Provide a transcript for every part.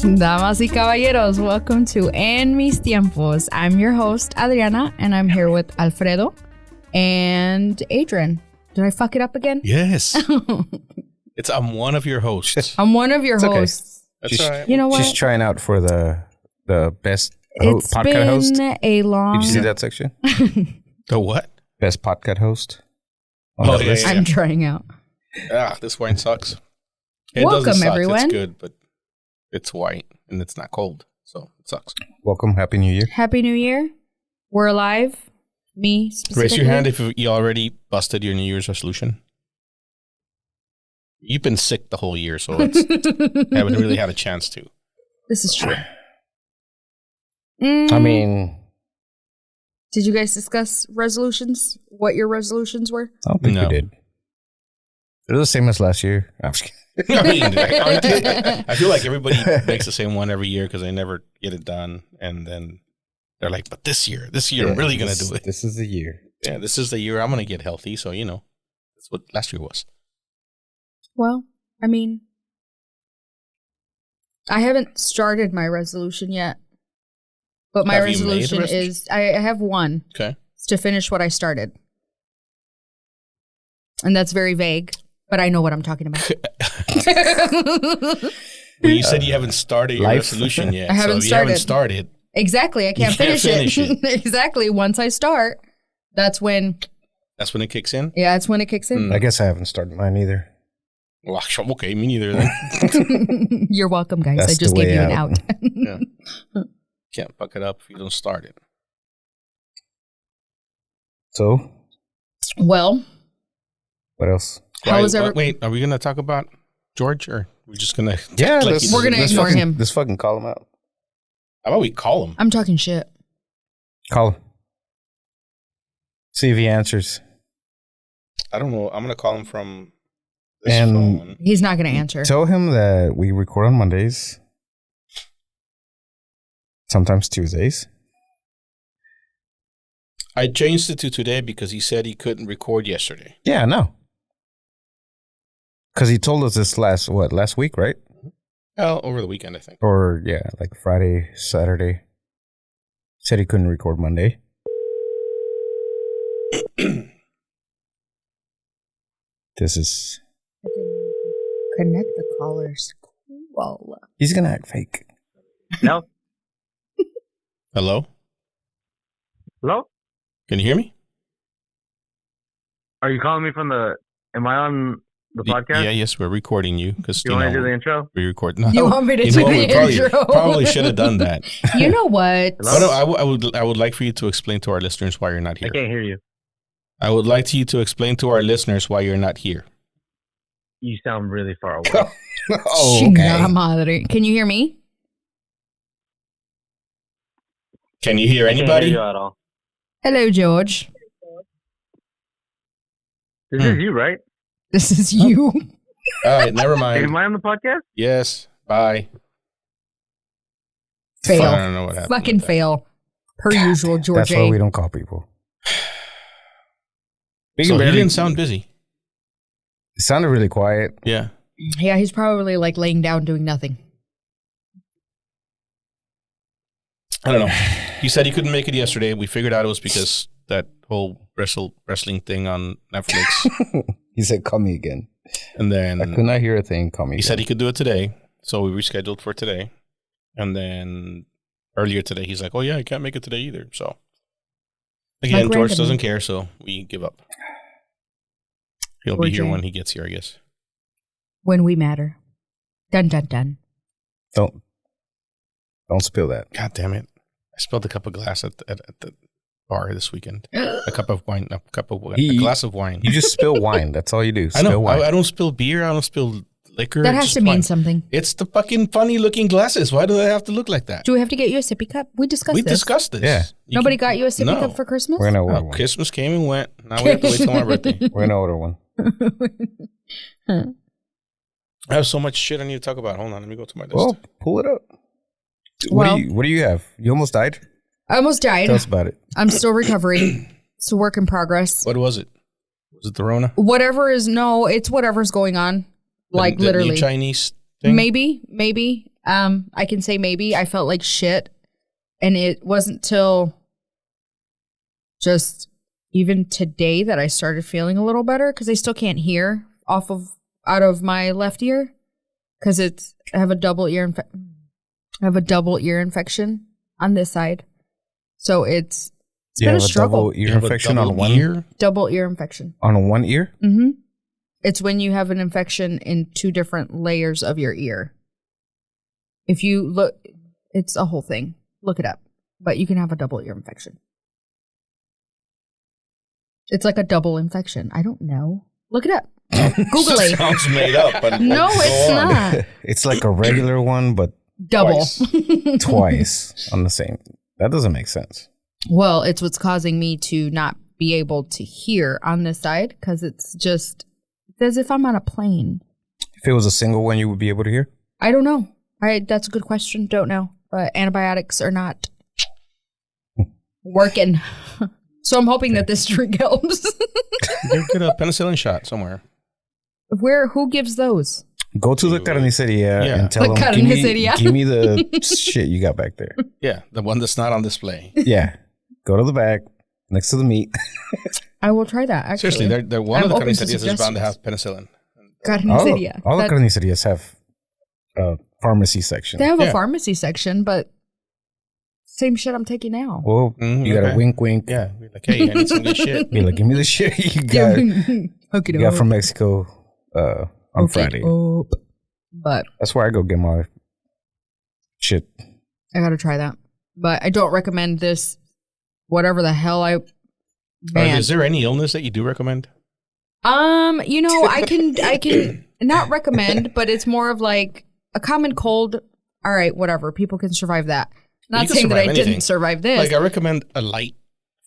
Damas y caballeros, welcome to En Mis Tiempos. I'm your host, Adriana, and I'm here with Alfredo and Adrian. Did I fuck it up again? Yes. I'm one of your hosts. I'm one of your hosts. That's all right. You know what? She's trying out for the best It's podcast been host. a long... Did you see that section? The what? Best podcast host. Oh, yeah. I'm trying out. This wine sucks. It Welcome, doesn't suck. everyone. It's good, but it's white and it's not cold, so it sucks. Welcome. Happy New Year. Happy New Year. We're alive. Me specifically. Raise your hand if you already busted your New Year's resolution. You've been sick the whole year, so haven't really had a chance to. This is true. I mean, Did you guys discuss resolutions? What your resolutions were? I don't think No. we did. It was the same as last year. I'm just kidding. I mean, I feel like everybody makes the same one every year because they never get it done, and then they're like, "But this year, I'm really gonna do it." This is the year. Yeah, this is the year I'm gonna get healthy. So that's what last year was. Well, I mean, I haven't started my resolution yet. But my Have you made a resolution resolution? is I have one. Okay. It's to finish what I started. And that's very vague, but I know what I'm talking about. Well, you said you haven't started your Life. resolution yet. I haven't so if you haven't started. started, Exactly. I can't, can't finish finish it. Exactly. Once I start, that's when it kicks in. that's when it kicks in. I guess I haven't started mine either. Well, okay, me neither then. You're welcome, guys. That's I just the gave way you an out. out. Yeah. Can't fuck it up if you don't start it. So, Well, what else? how was Wait, are we gonna talk about George, or we're just gonna? Yeah, We're gonna let's ignore fucking- him. Let's fucking call him out. How about we call him? I'm talking shit. Call him. See if he answers. I don't know. I'm gonna call him from this And- phone. He's not going to answer. Tell him that we record on Mondays. Sometimes Tuesdays. I changed it to today because he said he couldn't record yesterday. Yeah, no. Because he told us this last week, right? Well, over the weekend, I think. Or, yeah, like Friday, Saturday. Said he couldn't record Monday. This is... Connect the callers. Cool. He's going to act fake. No. Hello, Hello? can you hear me? Are you calling me from the... Am I on the podcast? Yeah, yes, we're recording you because You want me to do the intro? we record. No, You want me to you do know what, the we intro? Probably should have done that. You know what? Hello? Oh, no, I would like for you to explain to our listeners why you're not I here. can't hear you. I would like you to explain to our listeners why you're not here. You sound really far away. Oh, Chingada okay. madre. Can you hear me? Can you hear I can't anybody? hear you at all. Hello, George. This is you, right? This is you. All right, never Am mind. I on the podcast? Yes, bye. Fail. I don't know what happened. Fucking with that. fail. Per usual, George. That's why we don't call people. So he didn't sound busy. It sounded really quiet. Yeah. Yeah, he's probably like laying down doing nothing. I don't know. He said he couldn't make it yesterday. We figured out it was because that whole wrestling thing on Netflix. He said, call me again. And I could then not hear a thing. Call me he again. said he could do it today. So we rescheduled for today. And then earlier today, he's like, oh, yeah, I can't make it today either. So again, Like George randomly. doesn't care. So we give up. He'll be here George. when he gets here, I guess. When we matter. Dun dun dun. Don't spill that. God damn it. I spilled a cup of glass at the bar this weekend. A cup of wine. A glass of wine. You just spill wine. That's all you do. I know. Spill wine. I don't spill beer. I don't spill liquor. That It's has just to mean wine. something. It's the fucking funny looking glasses. Why do they have to look like that? Do we have to get you a sippy cup? We discussed We this. discussed this. Yeah. Nobody got you a sippy No. cup for Christmas? We're going to order Oh, one. Christmas came and went. Now we have to wait till my birthday. We're going to order one. I have so much shit I need to talk about. Hold on, let me go to my list. Well, pull it up. Well- What do you have? You almost died? I almost died. Tell us about it. I'm still recovering. It's a work in progress. What was it? Was it the Rona? It's whatever's going on. Like The literally. new Chinese thing? Maybe. I can say maybe. I felt like shit. And it wasn't till just even today that I started feeling a little better because I still can't hear out of my left ear because I have a double ear infection on this side. So it's been a struggle. Double ear infection on one ear? Double ear infection. On one ear? Mm-hmm. It's when you have an infection in two different layers of your ear. If you look, it's a whole thing. Look it up. But you can have a double ear infection. It's like a double infection. I don't know. Look it up. Google it. Sounds made up. But No, it's not. It's like a regular one, but Double. twice on the same. That doesn't make sense. Well, it's what's causing me to not be able to hear on this side because it's as if I'm on a plane. If it was a single one, you would be able to hear? I don't know. That's a good question. Don't know. But antibiotics are not working. So I'm hoping that this drink helps. Get a penicillin shot somewhere. Who gives those? Go to the carniceria Yeah. and tell The them, carniceria. give me the shit you got back there. Yeah, the one that's not on display. Yeah. Go to the back next to the meat. I will try that, actually. Seriously, they're one of I'm the open to carnicerias is bound to have suggestions. penicillin. Carniceria. All the carnicerias have a pharmacy section. They have a Yeah. pharmacy section, but same shit I'm taking now. Well, you got a okay. wink, wink. Yeah, we're like, hey, I need some good shit. Be like, give me the shit Hook it you got up. from Mexico on Hook it Friday. up. But That's where I go get my shit. I gotta try that. But I don't recommend this. Whatever the hell man. Is there any illness that you do recommend? I can not recommend, but it's more of like a common cold. All right, whatever. People can survive that. Not You can saying that I survive anything. didn't survive this, Like, I recommend a light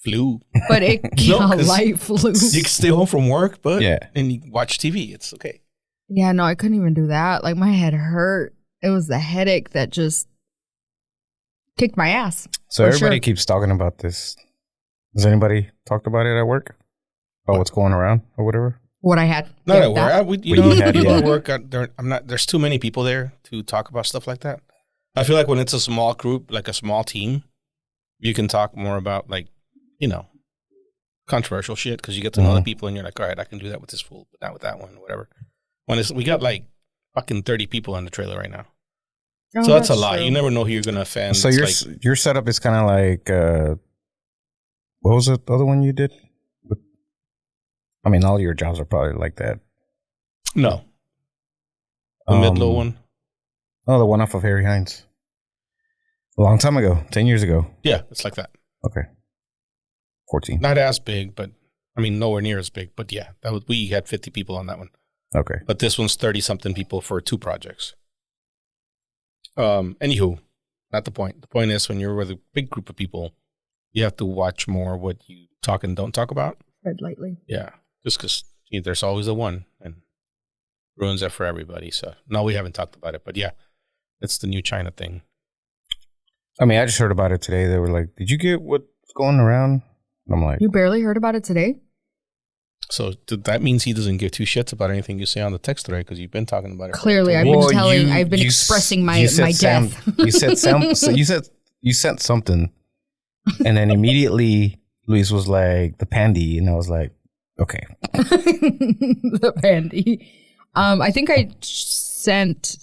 flu. but it No, a 'cause light flu. You can stay home from work, but Yeah. and you watch TV. It's okay. Yeah, no, I couldn't even do that. Like my head hurt. It was the headache that just kicked my ass. So For everybody sure. keeps talking about this. Has anybody talked about it at work? About what's going around or whatever? What I had. Not Yeah, at work. that- People yeah. at work. There's too many people there to talk about stuff like that. I feel like when it's a small group, like a small team, you can talk more about controversial shit because you get to know the people and you're like, all right, I can do that with this fool, but not with that one, whatever. We got like fucking 30 people on the trailer right now, Oh, so that's a lot. true. You never know who you're gonna offend. So It's your setup is kind of like what was it, the other one you did? I mean, all your jobs are probably like that. no, the mid-low one. Oh, the one off of Harry Hines. A long time ago, 10 years ago. Yeah, it's like that. Okay. 14. Not as big, but I mean nowhere near as big. But yeah, we had 50 people on that one. Okay. But this one's 30-something people for 2 projects. Anywho, not the point. The point is when you're with a big group of people, you have to watch more what you talk and don't talk about. Tread lightly. Yeah, just because there's always a one and ruins it for everybody. So no, we haven't talked about it, but yeah, it's the new China thing. I mean, I just heard about it today. They were like, did you get what's going around? And I'm like, You barely heard about it today? So that means he doesn't give 2 shits about anything you say on the text thread because you've been talking about it. Clearly, I've well, I've been expressing my death. You said so you sent something, and then immediately Luis was like the pandy, and I was like, okay. The pandy. I think I sent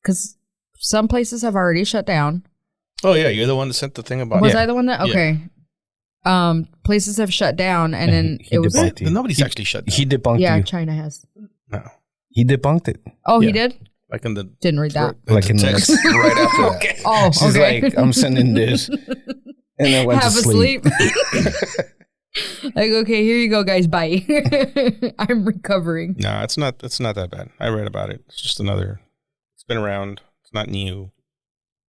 because some places have already shut down. Oh yeah, you're the one that sent the thing about. Was Yeah. I the one that? Okay. Places have shut down, and then he it was debunked it. Nobody's actually shut down. He debunked yeah, you. China has. No, He debunked it. Oh, he Yeah. did. like in the Didn't read that. Like in the text next- right after that. Oh, She's okay. like, I'm sending this, and then went Have to a sleep. Like, okay, here you go, guys. Bye. I'm recovering. No, it's not. It's not that bad. I read about it. It's just another. It's been around. It's not new.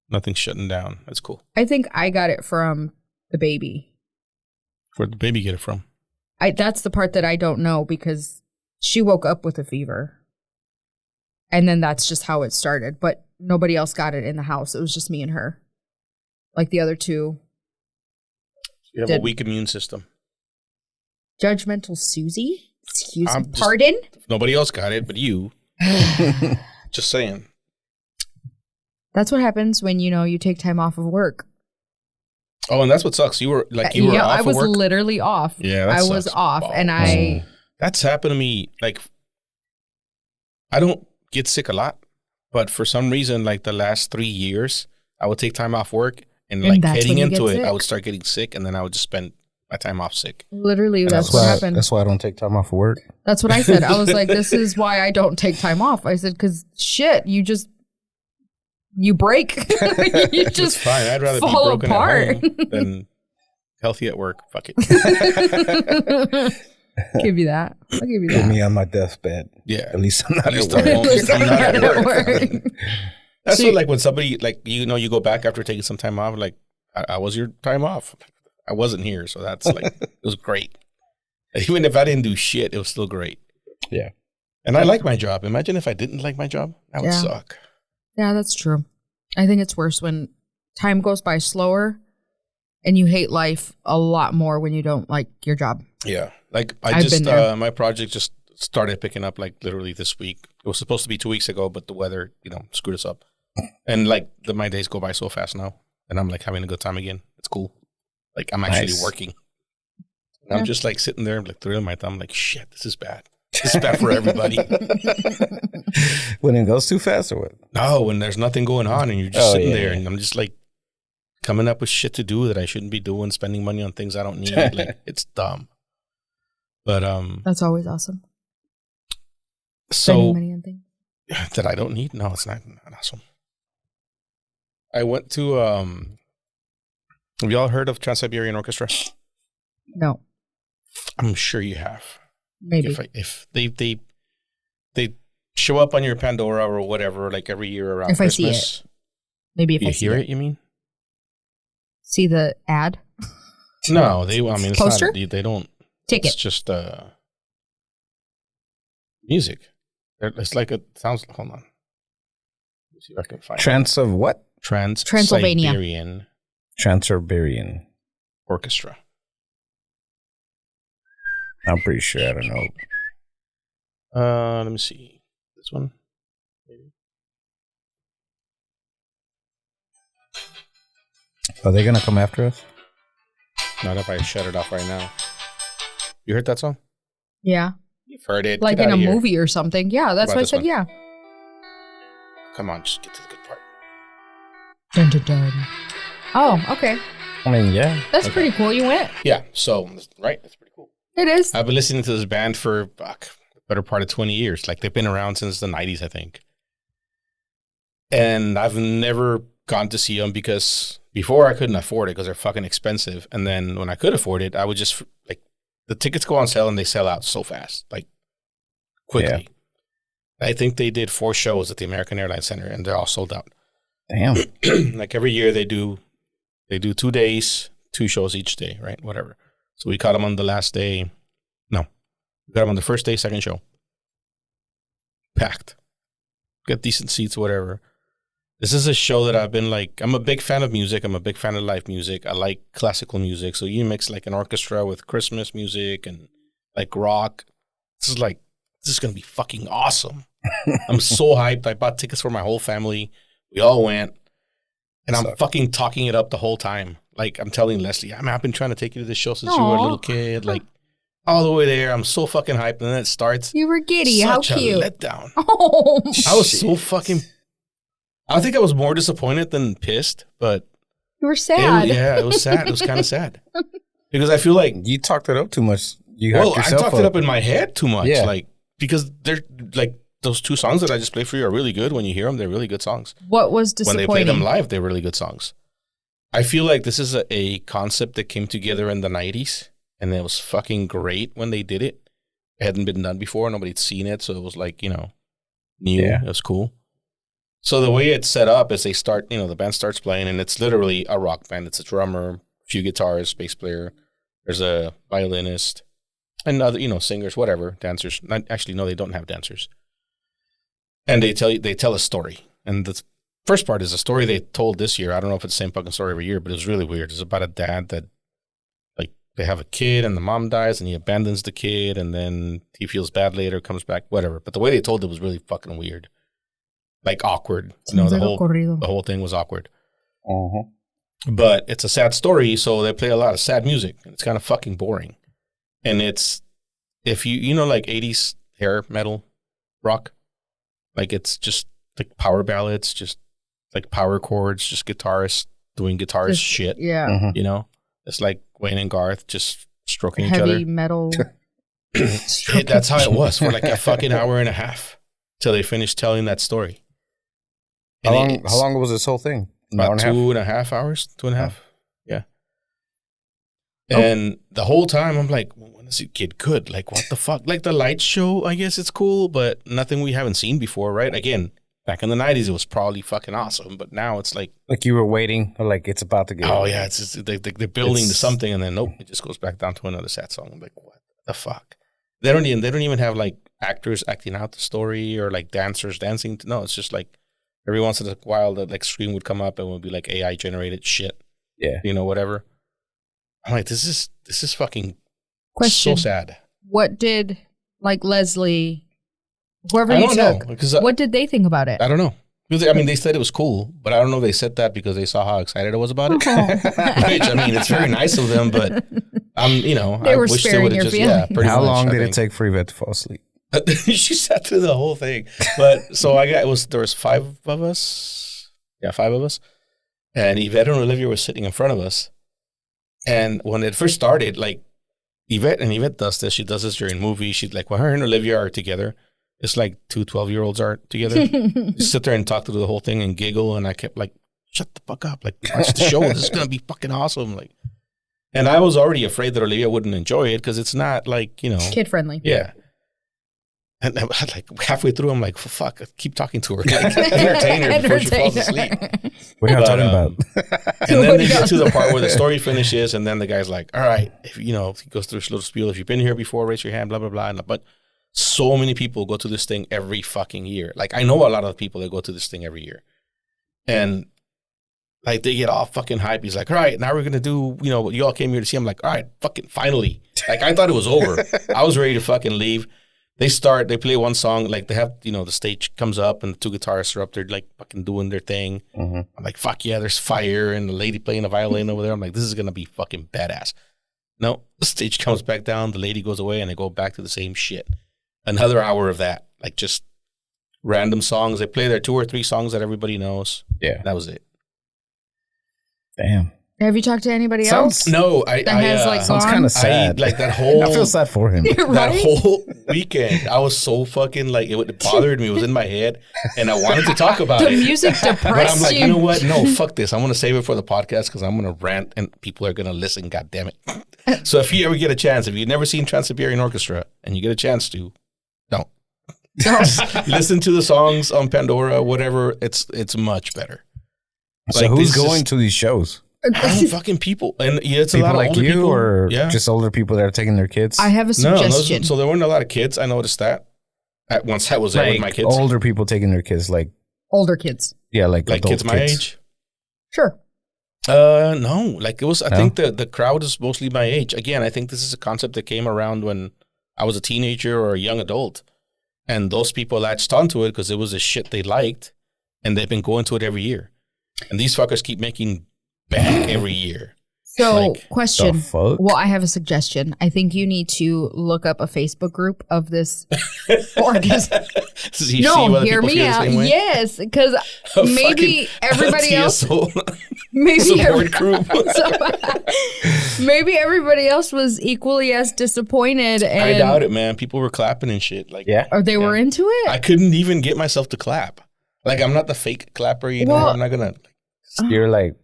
Nothing's shutting down. That's cool. I think I got it from the baby. Where'd the baby get it from? That's the part that I don't know because she woke up with a fever. And then that's just how it started. But nobody else got it in the house. It was just me and her. Like the other two. You have a weak immune system. Judgmental Susie? Excuse I'm me. just- Pardon? Nobody else got it, but you. Just saying. That's what happens when, you take time off of work. Oh, and that's what sucks. You were off I was of work? literally off. Yeah, that I was sucks off, balls. and That's happened to me. Like, I don't get sick a lot, but for some reason, like the last 3 years, I would take time off work, and like that's heading when you into get it, I sick. would start getting sick, and then I would just spend my time off sick. literally that's what happened. That's why I don't take time off of work. That's what I said. I was like, this is why I don't take time off. I said, because shit, you break. You It's just fine. I'd rather be fall broken apart. at home than healthy at work. Fuck it. Give you that. I'll give you Put that. me on my deathbed. Yeah. At least I'm not At at least work. I'm home. At least I'm I'm not not at at work. work. I mean, that's So what, you- like, when somebody, like, you go back after taking some time off, like, I was your time off. I wasn't here. So that's like, it was great. Even if I didn't do shit, it was still great. Yeah. And I like my job. Imagine if I didn't like my job. That would Yeah. suck. Yeah, that's true. I think it's worse when time goes by slower and you hate life a lot more when you don't like your job. Yeah. Like, I've been there. my project just started picking up, like, literally this week. It was supposed to be 2 weeks ago, but the weather, screwed us up. And, like, my days go by so fast now. And I'm, like, having a good time again. It's cool. Like, I'm actually Nice. working. And I'm Yeah. just, like, sitting there, like, throwing my thumb, like, shit, this is bad. This is bad for everybody. When it goes too fast or what? No, when there's nothing going on and you're just Oh, sitting yeah, there yeah. and I'm just, like, coming up with shit to do that I shouldn't be doing, spending money on things I don't need. Like, it's dumb. But, That's always awesome. Spending so money on things. that I don't need? No, it's not awesome. I went to, have y'all heard of Trans-Siberian Orchestra? No, I'm sure you have. maybe. If they show up on your Pandora or whatever, like every year around If I see Christmas. Maybe if You I see hear it. it, you mean? See the ad? No, it's Poster? not, they don't. Ticket. It's just music. It's like sounds. Hold on. Let me see if I can find Trans of what? Transylvania. Trans-Siberian Trans-Siberian. Orchestra. I'm pretty sure. I don't know. Let me see. This one. Maybe. Are they gonna come after us? Not if I shut it off right now. You heard that song? Yeah. You've heard it. Like Get in a outta here. movie or something. Yeah, that's About why I this said one? yeah. Come on, just get to the good part. Dun, dun, dun. Oh, okay. I mean, yeah. That's Okay. pretty cool. You went. Yeah. So right, that's pretty cool. It is. I've been listening to this band for the better part of 20 years. Like they've been around since the 90s, I think. And I've never gone to see them because before I couldn't afford it because they're fucking expensive. And then when I could afford it, I would just like the tickets go on sale and they sell out so fast, like quickly. I think they did 4 shows at the American Airlines Center and they're all sold out. Damn. Like every year they do 2 days, 2 shows each day, right? Whatever. So we caught them on the last day. No, we got them on the first day, second show. Packed. Got decent seats, whatever. This is a show that I've been like, I'm a big fan of music. I'm a big fan of live music. I like classical music. So you mix like an orchestra with Christmas music and like rock. This is going to be fucking awesome. I'm so hyped. I bought tickets for my whole family. We all went. And I'm fucking talking it up the whole time. Like I'm telling Leslie, I've been trying to take you to this show since you were a Aw. little kid. Like all the way there. I'm so fucking hyped. And then it starts. You were giddy. Such How cute. a letdown. Oh, I was so fucking. I think I was more disappointed than pissed, but you were sad. it was sad. It was kind of sad because I feel like You talked it up too much. You well, hyped I yourself talked it up in my head too much. Yeah. Like because they're like those 2 songs that I just played for you are really good. When you hear them, they're really good songs. What was When they disappointing? play them live, they're really good songs. I feel like this is a concept that came together in the 90s and it was fucking great when they did it. It hadn't been done before. Nobody'd seen it. So it was like, new. Yeah. It was cool. So the way it's set up is they start, the band starts playing and it's literally a rock band. It's a drummer, a few guitars, bass player. There's a violinist and other, singers, whatever, dancers. Actually, no, they don't have dancers. And they tell a story. And the first part is a story they told this year. I don't know if it's the same fucking story every year, but it was really weird. It's about a dad that, like, they have a kid and the mom dies and he abandons the kid and then he feels bad later, comes back, whatever. But the way they told it was really fucking weird. like awkward. Sounds like a corrido. The whole thing was awkward. Uh-huh. But it's a sad story, so they play a lot of sad music. It's kind of fucking boring. And it's, if you know, like 80s hair metal rock, like it's just like power ballads, just like power chords, just guitarists doing guitarist shit. Yeah. Mhm. You know, it's like Wayne and Garth just stroking each other. Heavy metal. That's how it was for like a fucking hour and a half till they finished telling that story. How And long was this whole thing? An hour About and a half? 2.5 hours, 2.5. Yeah. And the whole time I'm like, well, when does it get good? Like, what the fuck? Like the light show, I guess it's cool, but nothing we haven't seen before, right? Again, back in the 90s, it was probably fucking awesome, but now it's like, Like you were waiting, or like it's about to get. oh yeah, it's just, they're building to It's- something, and then nope, it just goes back down to another sad song. I'm like, what the fuck? They don't even have like actors acting out the story or like dancers dancing. No, it's just like every once in a while the like screen would come up and it would be like AI generated shit, Yeah. you know, whatever. I'm like, this is fucking Question. so sad. What did like Leslie, whoever I you don't know took, because what did they think about it? I don't know. Because, I mean, they said it was cool, but I don't know if they said that because they saw how excited I was about it. Which, I mean, it's very nice of them, but you know, They I were wish they sparing would have your just, yeah, feelings. pretty How much, long I did it think. take for Yvette to fall asleep? She sat through the whole thing. But so there was 5 of us. Yeah, 5 of us. And Yvette and Olivia were sitting in front of us. And when it first started, like Yvette does this. She does this during movies. She's like, when her and Olivia are together, it's like 2 12-year-olds are together. You sit there and talk through the whole thing and giggle. And I kept like, shut the fuck up. Like, watch the show. This is going to be fucking awesome. Like, and I was already afraid that Olivia wouldn't enjoy it because it's not like, you know. Kid friendly. Yeah. And I was like halfway through, I'm like, fuck, keep talking to her. Like, entertain her before she falls asleep. What are you But, talking about? And then they get to the part where the story finishes, and then the guy's like, all right, if you know, he goes through his little spiel. If you've been here before, raise your hand, blah, blah, blah. But so many people go to this thing every fucking year. Like, I know a lot of people that go to this thing every year. And like, they get all fucking hype. He's like, all right, now we're going to do, you know, what you all came here to see. I'm like, all right, fucking finally. Like, I thought it was over. I was ready to fucking leave. They play one song, like they have, you know, the stage comes up and the 2 guitarists are up there like fucking doing their thing. Mm-hmm. I'm like, fuck yeah, there's fire and the lady playing a violin over there. I'm like, this is going to be fucking badass. No, the stage comes back down, the lady goes away and they go back to the same shit. Another hour of that, like just random songs. They play their 2 or 3 songs that everybody knows. Yeah. That was it. Damn. Have you talked to anybody else? No, I has, like, Sounds gone? kind of sad. like that whole I feel sad for him. that Right? whole weekend, I was so fucking like it bothered me. It was in my head, and I wanted to talk about The it. music But I'm depressed like, you. you know what? No, fuck this. I'm gonna save it for the podcast because I'm gonna rant, and people are gonna listen. God damn it! So if you ever get a chance, if you've never seen Trans-Siberian Orchestra and you get a chance to, don't listen to the songs on Pandora. Whatever, it's much better. So Like, who's this going is- to these shows? fucking people, and yeah, it's a People lot of like older you, people. or yeah. just older people that are taking their kids? I have a No, suggestion. so there weren't a lot of kids. I noticed that. Once I was there with like my kids, older people taking their kids, like Older kids. yeah, like like adult kids my age. Sure. No, like it was. I No? think the crowd is mostly my age. Again, I think this is a concept that came around when I was a teenager or a young adult, and those people latched onto it because it was a shit they liked, and they've been going to it every year. And these fuckers keep making bank every year. So, Like, question. The fuck? Well, I have a suggestion. I think you need to look up a Facebook group of this orchestra. So you see No, whether hear people me feel the out. same way? Yes, because A maybe fucking everybody else, TSO maybe support group. maybe everybody else was equally as disappointed, and I doubt it, man. People were clapping and shit. Like, Yeah. or they were into it. I couldn't even get myself to clap. Like, I'm not the fake clapper, you know. Well- I'm not gonna. You're like,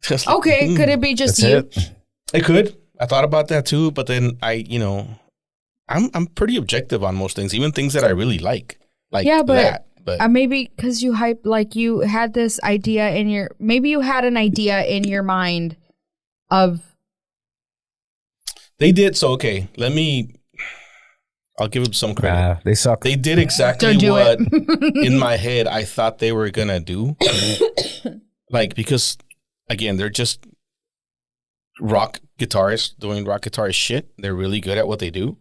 Just like, Okay, could it be just that's you? it. It could. I thought about that too, but then I'm pretty objective on most things, even things that I really like. Like Yeah, but- that. But Maybe because you hype, like you had this idea in your, maybe you had an idea in your mind of, they did so. Okay, I'll give them some credit. Nah, they suck. They did exactly don't do what it. in my head I thought they were gonna do. Like, because again, they're just rock guitarists doing rock guitarist shit. They're really good at what they do.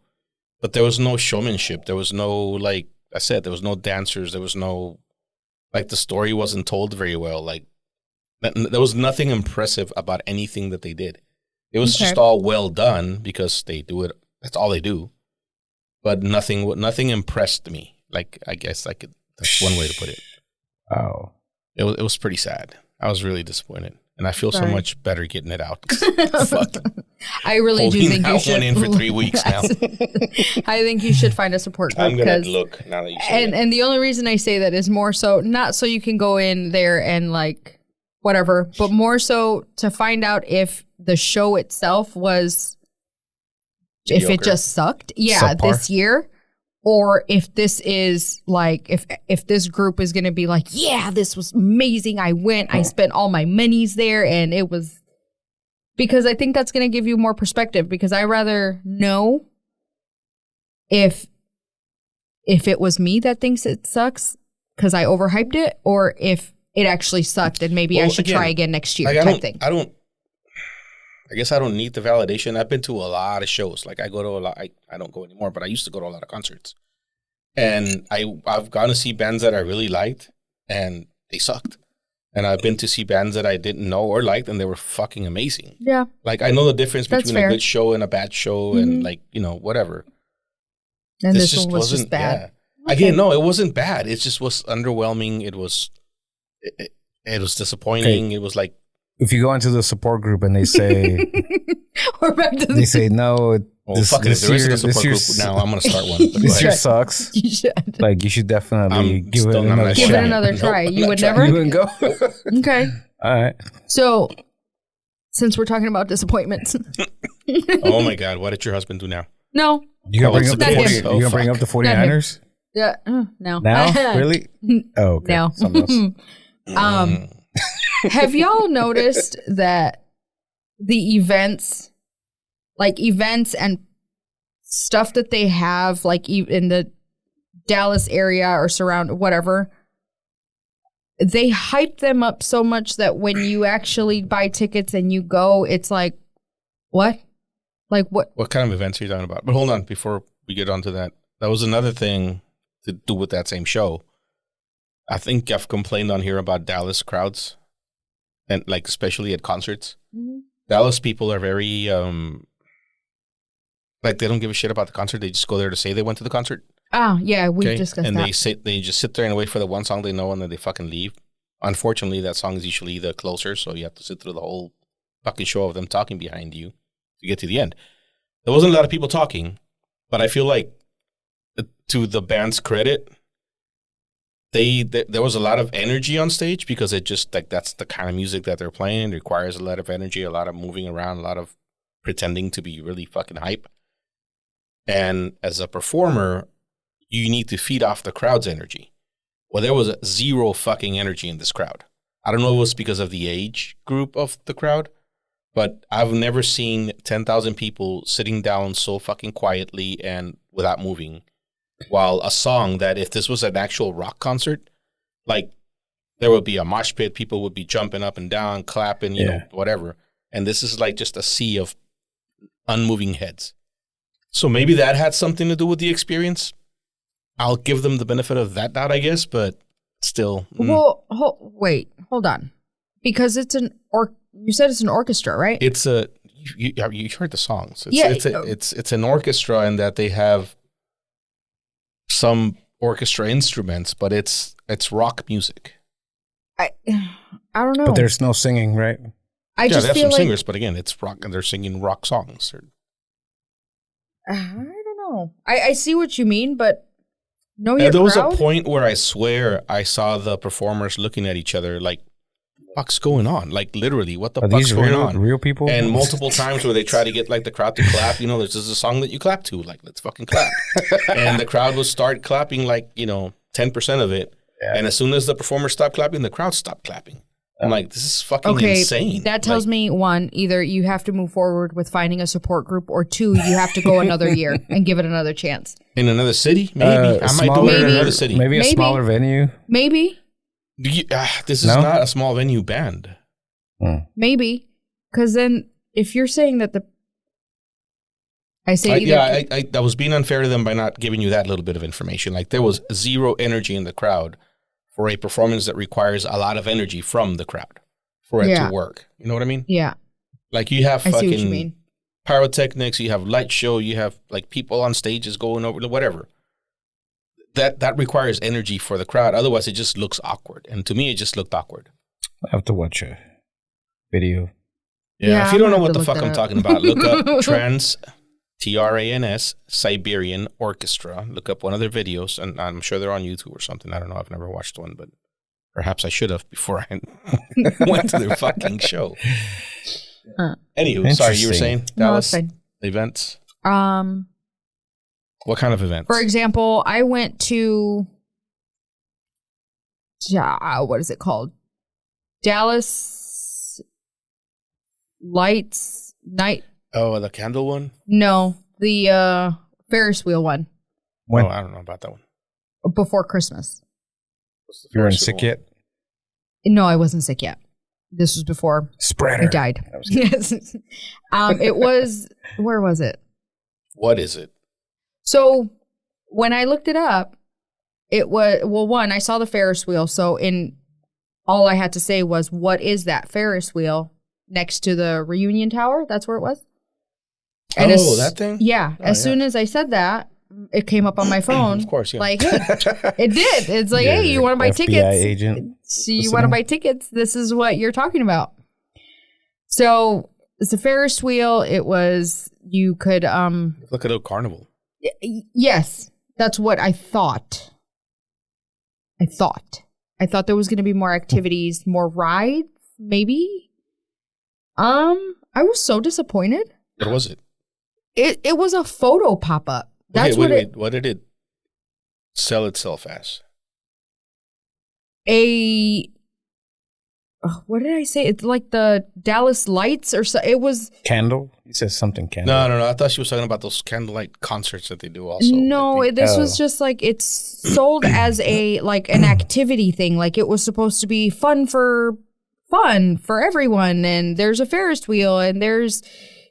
But there was no showmanship. There was no, like I said, there was no dancers. There was no Like the story wasn't told very well. Like there was nothing impressive about anything that they did. It was just all well done because they do it. That's all they do. But nothing impressed me. Like I guess that's one way to put it. Oh, it was pretty sad. I was really disappointed, and I feel so much better getting it out. Fuck. I really do think you should. One in for 3 weeks now. I think you should find a support group. I'm gonna look now that you say and the only reason I say that is more so not so you can go in there and like whatever, but more so to find out if the show itself was if it just sucked. Yeah, Subpar. this year. Or if this is like, if this group is going to be like, yeah, this was amazing. I went, I spent all my monies there and it was, because I think that's going to give you more perspective, because I rather know if it was me that thinks it sucks because I overhyped it, or if it actually sucked and maybe I should try again next year type thing. I guess I don't need the validation. I've been to a lot of shows. Like I go to a lot. I don't go anymore, but I used to go to a lot of concerts. And I've gone to see bands that I really liked, and they sucked. And I've been to see bands that I didn't know or liked, and they were fucking amazing. Yeah. Like I know the difference That's between fair. a good show and a bad show, and like whatever. And this one was just bad. Yeah. Again, no, it wasn't bad. It just was underwhelming. It was disappointing. Okay. It was like, if you go into the support group and they say We're back to they say no, well, fuck it. If there isn't a support group now, I'm gonna start one. But go this ahead. year sucks. You should. Like you should definitely give it still not another gonna Give shot. it another Nope, try. I'm You not would trying. never? You wouldn't go. Okay. All right. So, since we're talking about disappointments, Oh my God, what did your husband do now? no, You gonna Oh, bring it's up the the 40, Bears. you gonna Oh, bring up fuck. the 49ers yeah, no, now? Really? Oh, okay. No. Something else. Have y'all noticed that the events and stuff that they have, like in the Dallas area or surround whatever, they hype them up so much that when you actually buy tickets and you go, it's like, what? Like what? What kind of events are you talking about? But hold on, before we get onto that, that was another thing to do with that same show. I think I've complained on here about Dallas crowds, and like especially at concerts. Mhm. Dallas people are very like they don't give a shit about the concert. They just go there to say they went to the concert. Oh, yeah, we've Okay? discussed And that. they just sit there and wait for the one song they know, and then they fucking leave. Unfortunately, that song is usually the closer, so you have to sit through the whole fucking show of them talking behind you to get to the end. There wasn't a lot of people talking, but I feel like to the band's credit, there was a lot of energy on stage because it just like that's the kind of music that they're playing. It requires a lot of energy, a lot of moving around, a lot of pretending to be really fucking hype. And as a performer, you need to feed off the crowd's energy. Well, there was zero fucking energy in this crowd. I don't know if it was because of the age group of the crowd, but I've never seen 10,000 people sitting down so fucking quietly and without moving. While a song that if this was an actual rock concert, like there would be a mosh pit, people would be jumping up and down, clapping, you know, whatever. And this is like just a sea of unmoving heads. So maybe that had something to do with the experience. I'll give them the benefit of that doubt, I guess, but still. Well, wait, hold on. Because it's you said it's an orchestra, right? It's a, you heard the songs. Yeah. It's an orchestra in that they have some orchestra instruments, but it's rock music. I don't know. But there's no singing, right? I Yeah, just they have feel some like singers, but again, it's rock and they're singing rock songs. I don't know. I see what you mean, but know your And there was a crowd? point where I swear I saw the performers looking at each other like, "Fuck's going on?" Like literally, what the Are fuck's these going on? real people? And multiple times where they try to get like the crowd to clap. You know, there's just a song that you clap to, like let's fucking clap. And the crowd will start clapping, like 10% of it. Yeah. And as soon as the performers stop clapping, the crowd stopped clapping. I'm like, this is fucking insane. That tells me, one, either you have to move forward with finding a support group, or two, you have to go another year and give it another chance. In another city, maybe I might do it in Maybe. another city. Maybe a Maybe. smaller venue. Maybe. This is No? not a small venue band. Maybe. Because then if you're saying that I was being unfair to them by not giving you that little bit of information. Like there was zero energy in the crowd for a performance that requires a lot of energy from the crowd for it to work. You know what I mean? Yeah. Like you have I see what you fucking mean. pyrotechnics, you have light show, you have like people on stages going over whatever. That requires energy for the crowd. Otherwise, it just looks awkward. And to me, it just looked awkward. I have to watch a video. Yeah, if you I'm don't know gonna what the look fuck that I'm up. talking about, look up Trans Siberian Orchestra. Look up one of their videos, and I'm sure they're on YouTube or something. I don't know. I've never watched one, but perhaps I should have before I went to their fucking show. Anywho, sorry, you were saying No, it's Dallas fine. events. For What kind of events? example, I went to, what is it called? Dallas Lights Night. Oh, the candle one? No, the Ferris wheel one When Oh, I don't know about that one. before Christmas. What's the you weren't first sick one? yet? No, I wasn't sick yet. This was before Spreader. I died. Yes. It was, where was it? What is it? So when I looked it up, it was, well, one, I saw the Ferris wheel. So all I had to say was, what is that Ferris wheel next to the reunion tower? That's where it was. And that thing? Yeah. Oh, As yeah. soon as I said that, it came up on my phone. Of course, yeah. Like, hey, it did. It's like, hey, you want to buy FBI tickets? agent. So you want to buy tickets? This is what you're talking about. So it's a Ferris wheel. It was, you could, Look at a carnival. yes, that's what I thought. I thought there was going to be more activities, more rides, maybe. I was so disappointed. What was it? It was a photo pop up. That's Okay, what wait. What did it sell itself as? what did I say? It's like the Dallas Lights or so. It was Candle? You said something candle. No. I thought she was talking about those candlelight concerts that they do also. no. I think. This was just like it's sold as an activity thing. Like it was supposed to be fun for everyone. And there's a Ferris wheel, and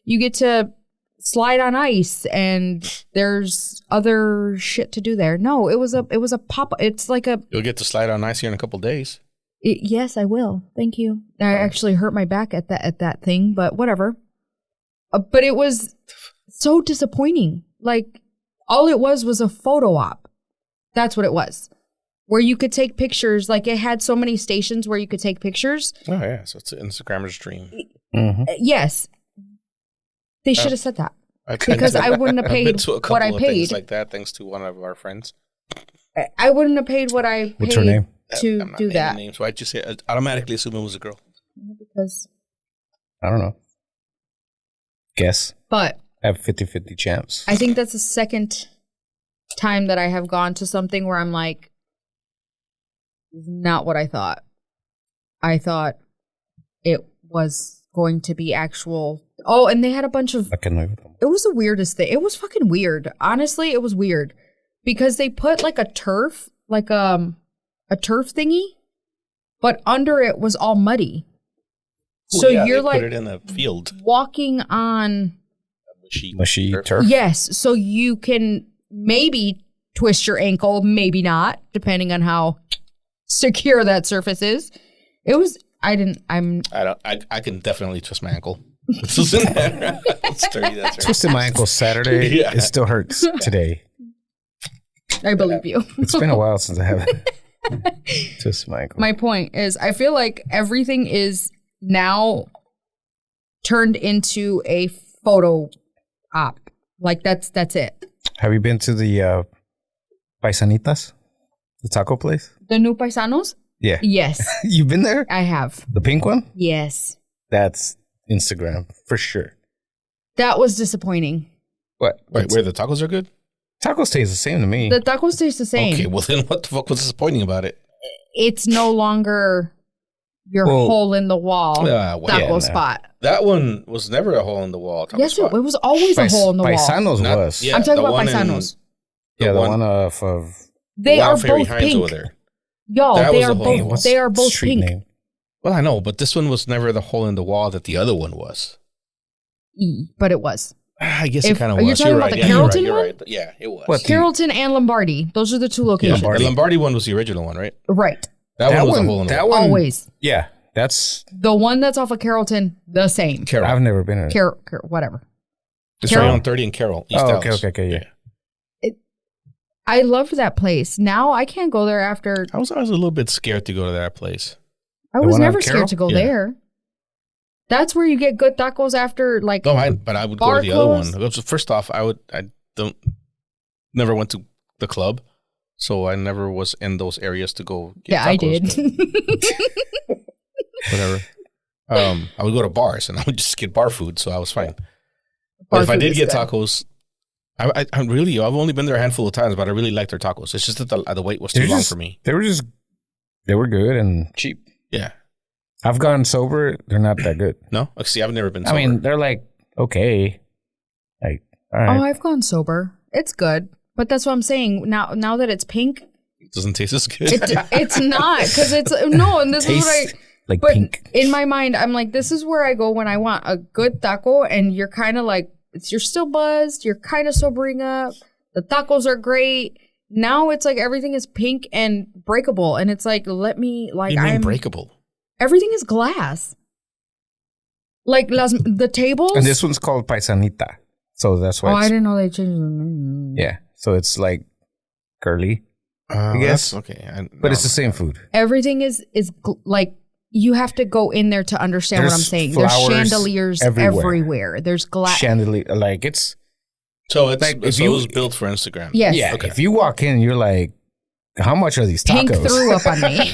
you get to slide on ice, and there's other shit to do there. No, it was a pop. It's like a. You'll get to slide on ice here in a couple days. Yes, I will. Thank you. I actually hurt my back at that thing, but whatever. But it was so disappointing. Like all it was a photo op. That's what it was. Where you could take pictures. Like it had so many stations where you could take pictures. Oh yeah, so it's an Instagrammer's dream. Mm-hmm. Yes. They should have said that. I've Because I wouldn't have been paid to a what I couple of things paid. like that, thanks to one of our friends. I wouldn't have paid what I paid What's her name? to I'm not do naming that. names, so I just automatically assume it was a girl. Because, I don't know. Guess. but I have 50-50 chance. I think that's the second time that I have gone to something where I'm like, not what I thought. I thought it was going to be actual. Oh, and they had a bunch of. I can with them. It was the weirdest thing. It was fucking weird. Honestly, it was weird because they put like a turf, like a turf thingy, but under it was all muddy. So Yeah, you're they like put it in a field. walking on. Mushy turf. Yes, so you can maybe twist your ankle, maybe not, depending on how secure that surface is. It was. I can definitely twist my ankle. This is in there. It's sturdy, that's right. Twisted my ankle Saturday. Yeah. It still hurts today. I believe you. It's been a while since I haven't twisted my ankle. My point is, I feel like everything is now turned into a photo op. Like that's it. Have you been to the Paisanitas? The taco place? The new paisanos? Yeah. Yes, You've been there? I have. The pink one? Yes, That's Instagram for sure. that was disappointing. What? Wait, where the tacos are good? Tacos taste the same to me. The tacos taste the same. Okay, well then what the fuck was disappointing about it? It's no longer your Well, hole in the wall taco yeah, no. spot. That one was never a hole in the wall. taco Yes, spot. it was always a hole in the wall. Paisanos Not- was. yeah, I'm talking the about one in- paisanos. Yeah, the one- one off of They Wild are Fairy both Hines pink. over there. Y'all, That they was are a hole in the wall. both. They are both street pink. name? Well, I know, but this one was never the hole in the wall that the other one was. But it was. I guess If- it kind of are you was. talking You're about right. the Yeah, you're right. Carrollton You're one? right. Yeah, it was. What? Carrollton and Lombardi. Those are the two locations. Lombardi. The Lombardi one was the original one, right? Right. That one was a hole in the That wall. one, Always. yeah, that's. The one that's off of Carrollton, the same. Carroll. I've never been in. Whatever. It's Carroll. right on 30 in Carroll. East Oh, Dallas. okay, yeah. I loved that place. Now I can't go there after. I was always a little bit scared to go to that place. I The was one on never Carroll? scared to go Yeah. there. That's where you get good tacos after, like. No, but I would go Bar to the other one. closed? First off, never went to the club, so I never was in those areas to go get Yeah, I tacos, did. but whatever. I would go to bars and I would just get bar food, so I was fine. But Bar if I food did is get good. tacos, I've only been there a handful of times, but I really liked their tacos. It's just that the wait was too They're long just- for me. They were good and cheap. Yeah. I've gone sober. They're not that good. No? See, I've never been I sober. mean, they're like okay, like all Oh, right. I've gone sober. It's good. But that's what I'm saying. Now that it's pink, it doesn't taste as good. it's not. Because it's. No, and this is what I. Tastes like But pink. in my mind, I'm like, this is where I go when I want a good taco, and you're kind of like, you're still buzzed, you're kind of sobering up. The tacos are great. Now it's like everything is pink and breakable, and it's like, What do you mean I'm breakable? everything is glass. Like the tables. And this one's called paisanita, so that's Oh, why. I It's, didn't know they changed the name. yeah, so it's like curly, I guess. that's okay. but it's the same food. Everything is like you have to go in there to understand what I'm There's saying. There's flowers chandeliers everywhere. everywhere. There's glass. Chandelier, like it's So it's Like, if so you- it was built for Instagram. Yes. yeah. Okay. If you walk in, you're like, how much are these tacos? Pink threw up on me.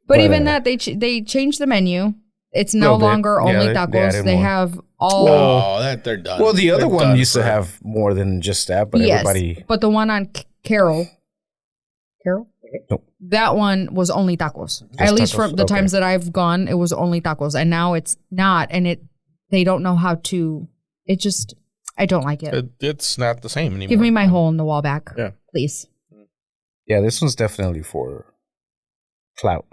But even that, they changed the menu. It's no Little bit. longer Yeah, only they tacos. added They more. have all. Oh, that they're done. Well, the other They're one done used to for- have more than just that, but yes, everybody. but the one on Carroll, Nope. that one was only tacos. At least tacos, from the okay. times that I've gone, it was only tacos, and now it's not. And they don't know how to. It just, I don't like it. It's not the same anymore. Give me my hole in the wall back, Yeah. please. Yeah, this one's definitely for clout.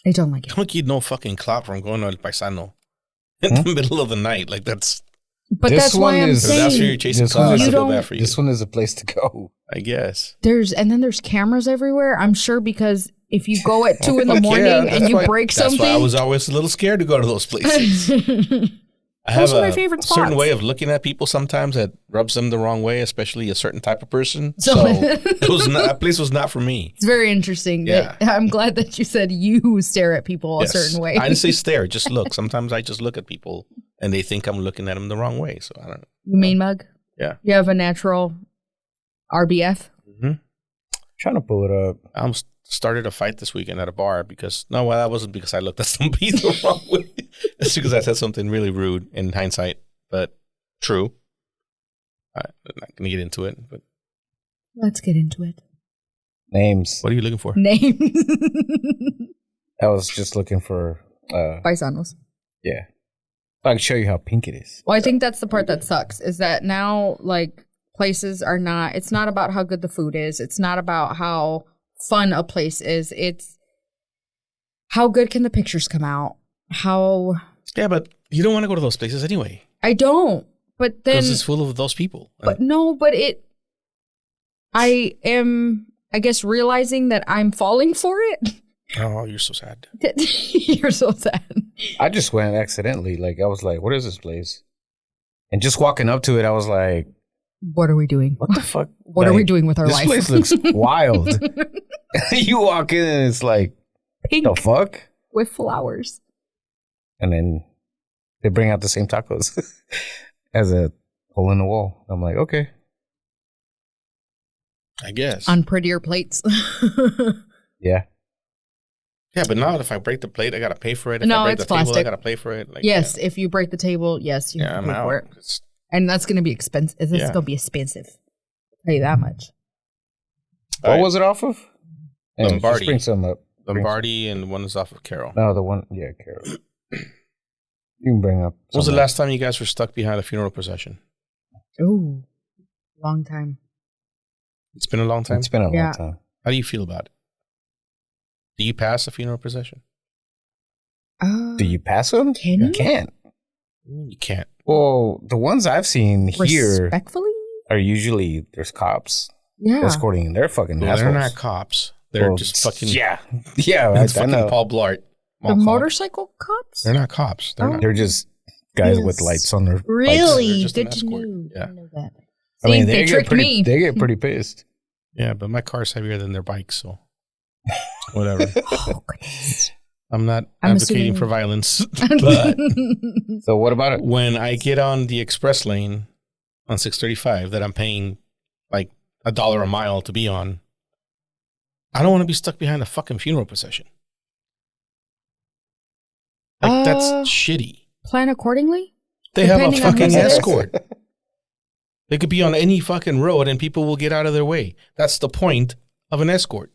I don't like it. Don't get no fucking clout from going to El Paisano in the middle of the night. Like that's But This that's why one I'm is- if that's where saying you're chasing This one clout. is- I You feel don't- bad for you. This one is a place to go. I guess. there's cameras everywhere. I'm sure because if you go at 2 in the Fuck morning yeah, and that's you why- break That's why I something. was always a little scared to go to those places. I have Those are my a favorite certain spots. way of looking at people sometimes that rubs them the wrong way, especially a certain type of person. So- So that place was not for me. It's very interesting. Yeah. I'm glad that you said you stare at people Yes. a certain way. I didn't say stare, just look. Sometimes I just look at people and they think I'm looking at them the wrong way. So I don't know. You mean mug? Yeah. You have a natural RBF? Trying to pull it up. I almost started a fight this weekend at a bar because that wasn't because I looked at somebody the wrong way. It's because I said something really rude in hindsight, but true. I'm not going to get into it. But Let's get into it. Names. what are you looking for? Name. I was just looking for. Paisanos. Yeah, I can show you how pink it is. Well, I think that's the part that sucks is that now, like, places are not, it's not about how good the food is. It's not about how fun a place is. It's how good can the pictures come out? How, Yeah, but you don't want to go to those places anyway I don't. But then, because it's full of those people. but no, but I am, I guess, realizing that I'm falling for it. Oh, you're so sad. You're so sad. I just went accidentally. Like I was like, "What is this place?" And just walking up to it, I was like, What are we doing? "What the fuck? What are we Like, doing with our This life? place looks wild." You walk in and it's like, Pink "The fuck?" with flowers. And then they bring out the same tacos as a hole in the wall. I'm like, okay. I guess. On prettier plates. Yeah. Yeah, but now if I break the plate, I got to pay for it. If No, I break it's the table, I plastic. got to pay for it. Like, Yes, if you break the table, yes, you Yeah, have I'm to pay out. for it. It's- And that's going to be expensive. It's Yeah. going to be expensive. I'll tell you that much. What All right. was it off of? Anyways, Lombardi. Just bring some up. Lombardi and one is off of Carroll. No, the one. Yeah, Carol. You can bring up. When was the some last time you guys were stuck behind a funeral procession? Ooh, long time. It's been a long up. time. It's been a long Yeah. time. How do you feel about it? Do you pass a funeral procession? Do you pass them? Can You you? can't. You can't. Well, the ones I've seen here Respectfully? are usually there's cops Yeah. escorting their fucking Well, assholes. they're not cops. They're Well, just fucking yeah. it's I fucking know. Paul Blart. The Mall cop. motorcycle cops? They're not cops. They're Oh. not. They're just guys Yes. with lights on their bikes. Really? They're just an Good to escort. know. Yeah. Didn't know that. I mean, See, they get tricked pretty. me. They get pretty pissed. Yeah, but my car's heavier than their bikes, so whatever. Oh, goodness. I'm not I'm advocating assuming- for violence, but So what about it? when I get on the express lane on 635 that I'm paying like $1 a mile to be on, I don't want to be stuck behind a fucking funeral procession. Like that's shitty. Plan accordingly? They have a Depending on fucking whose it is. escort. They could be on any fucking road and people will get out of their way. That's the point of an escort.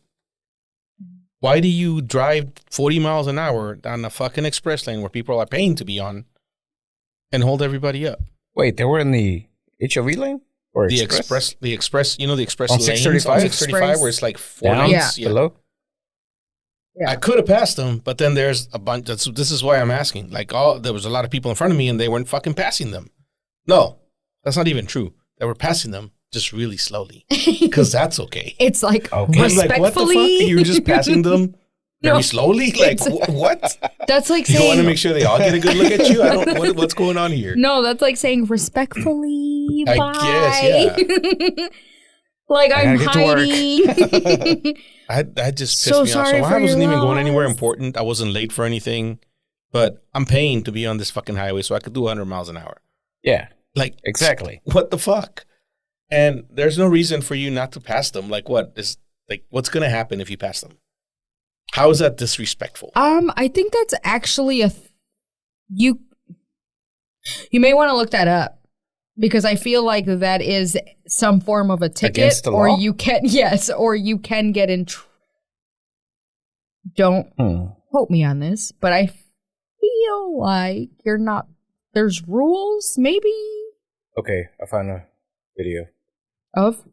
Why do you drive 40 miles an hour down the fucking express lane where people are paying to be on and hold everybody up? Wait, they were in the HOV lane or The express? express, you know, the express On lanes 635? on 635 where it's like four Down? lanes. Yeah. Below? Yeah. I could have passed them, but then there's a bunch. This is why I'm asking. Like, there was a lot of people in front of me, and they weren't fucking passing them. No, that's not even true. They were passing them just really slowly, because that's okay. It's like Okay. I'm like, what the fuck? respectfully. You were just passing them very No, slowly. Like, it's- what? That's like You want to saying make sure they all get a good look at you? I don't. What's going on here? no. That's like saying respectfully. I bye. guess, Like I I'm gotta get to work. hiding. I just pissed So me off. sorry So for I wasn't your even going anywhere loss. important. I wasn't late for anything, but I'm paying to be on this fucking highway, so I could do 100 miles an hour. Yeah, Like, exactly. what the fuck? And there's no reason for you not to pass them. Like, what's going to happen if you pass them? How is that disrespectful? I think that's actually you may want to look that up because I feel like that is some form of a ticket, Against the or law? you can get in. Don't quote me on this, but I feel like you're not. There's rules, maybe Okay, I found a video. of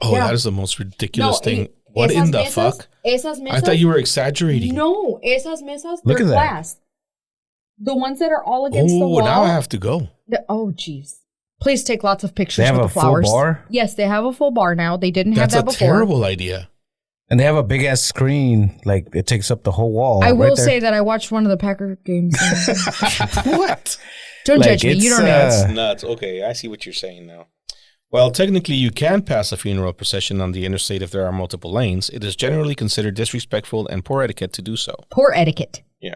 Oh, Yeah. that is the most ridiculous thing. e- What esas in the mesas- fuck? Esas mesas, I thought you were exaggerating. No, esas mesas. Look They're at that. glass. The ones that are all against the Oh, wall. now I have to go. Oh, jeez. Please take lots of pictures They have with a the flowers. full bar, Yes, they have a full bar now. They didn't That's have a that before. terrible idea. and they have a big ass screen. Like it takes up the whole wall. I right will there. say that I watched one of the Packer games. What? Don't Like, judge me. You it's, don't know. That's nuts. Okay, I see what you're saying now. Well, technically, you can pass a funeral procession on the interstate if there are multiple lanes. It is generally considered disrespectful and poor etiquette to do so. Poor etiquette. Yeah.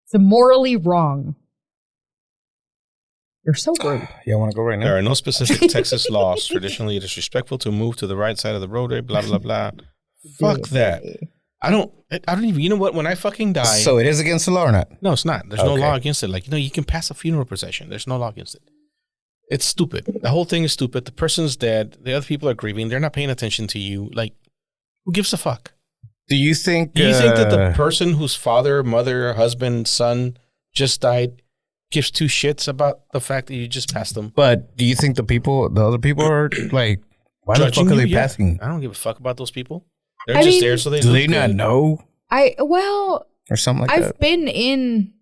It's morally wrong. You're so rude. Yeah, I want to go right now. There are no specific Texas laws. Traditionally, it is respectful to move to the right side of the roadway, blah, blah, blah. Fuck that. I don't even, you know what? When I fucking die. So it is against the law or not? No, it's not. There's no Okay. law against it. Like, you can pass a funeral procession. There's no law against it. It's stupid. The whole thing is stupid. The person's dead. The other people are grieving. They're not paying attention to you. Like, who gives a fuck? Do you think? Do you think that the person whose father, mother, husband, son just died gives two shits about the fact that you just passed them? But do you think the other people are like, why the Judging fuck are you? they Yeah. passing? I don't give a fuck about those people. They're I just mean, there so they Do look they not good. know Well, or something like I've that? been in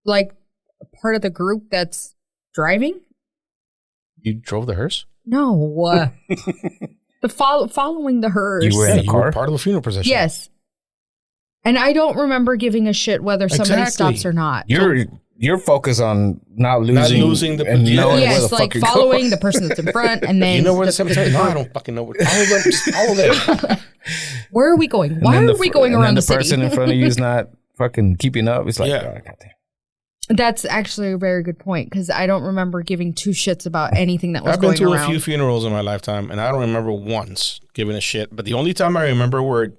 like a part of the group that's driving. You drove the hearse? No. The following the hearse. You were in the you were car? part of the funeral procession. Yes. And I don't remember giving a shit whether somebody Exactly. stops or not. You're focused on not losing the- and yeah. knowing where Yes, the like fuck you're following going. the person that's in front, and then You know where the cemetery? No, I don't fucking know. Follow them. Just follow them. Where are we going? And Why then are we going and around then the the person city? in front of you is not fucking keeping up. It's like, Yeah. oh, goddamn. That's actually a very good point because I don't remember giving two shits about anything that was I've been going to around. a few funerals in my lifetime, and I don't remember once giving a shit. But the only time I remember where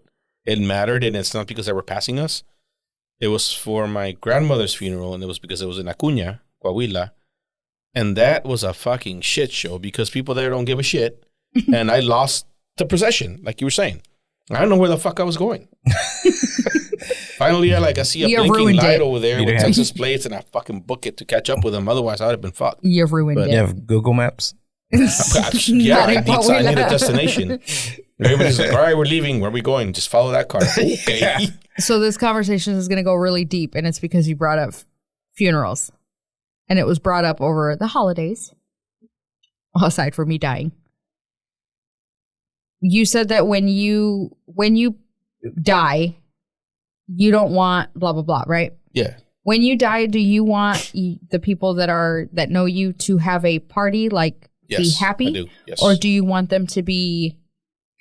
it mattered, and it's not because they were passing us, it was for my grandmother's funeral, and it was because it was in Acuña, Coahuila. And that was a fucking shit show because people there don't give a shit. And I lost the procession, like you were saying. I don't know where the fuck I was going. Finally, I see a You blinking ruined light it. over there You with didn't have- Texas plates, and I fucking book it to catch up with them. Otherwise, I would have been fucked. You ruined But You it. have Google Maps? Yeah, Not I in need a Coahuila. destination. Everybody's like, all right, we're leaving. Where are we going? Just follow that car. Okay. So this conversation is going to go really deep, and it's because you brought up funerals, and it was brought up over the holidays, aside from me dying. you said that when you die, you don't want blah blah blah, right? Yeah. When you die, do you want the people that know you to have a party, like Yes, be happy? I do. Yes. Or do you want them to be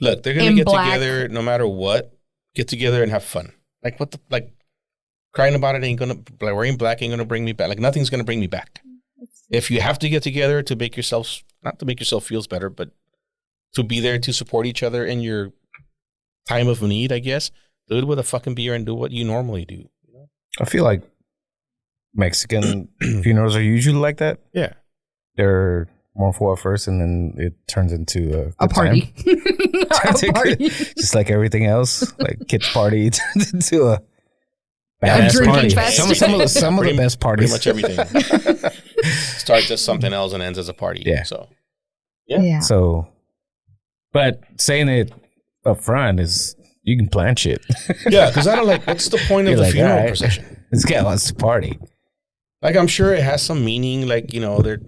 Look, they're gonna in get black? together no matter what. Get together and have fun. Like crying about it ain't gonna, like wearing black ain't gonna bring me back. Like nothing's gonna bring me back. If you have to get together to make yourself, not to make yourself feel better, but to be there to support each other in your time of need, I guess, do it with a fucking beer and do what you normally do. I feel like Mexican funerals are usually like that. Yeah. They're mournful at first, and then it turns into a party? a party. Just like everything else, like kids' party turns into a badass drinking party. fest. Some of the best parties. Pretty much everything starts as something else and ends as a party. Yeah. So, Yeah. So, but saying it up front is you can plan shit. yeah, because I don't like, what's the point of You're the like, funeral all right, procession? this guy wants to party. Like, I'm sure it has some meaning. Like, they're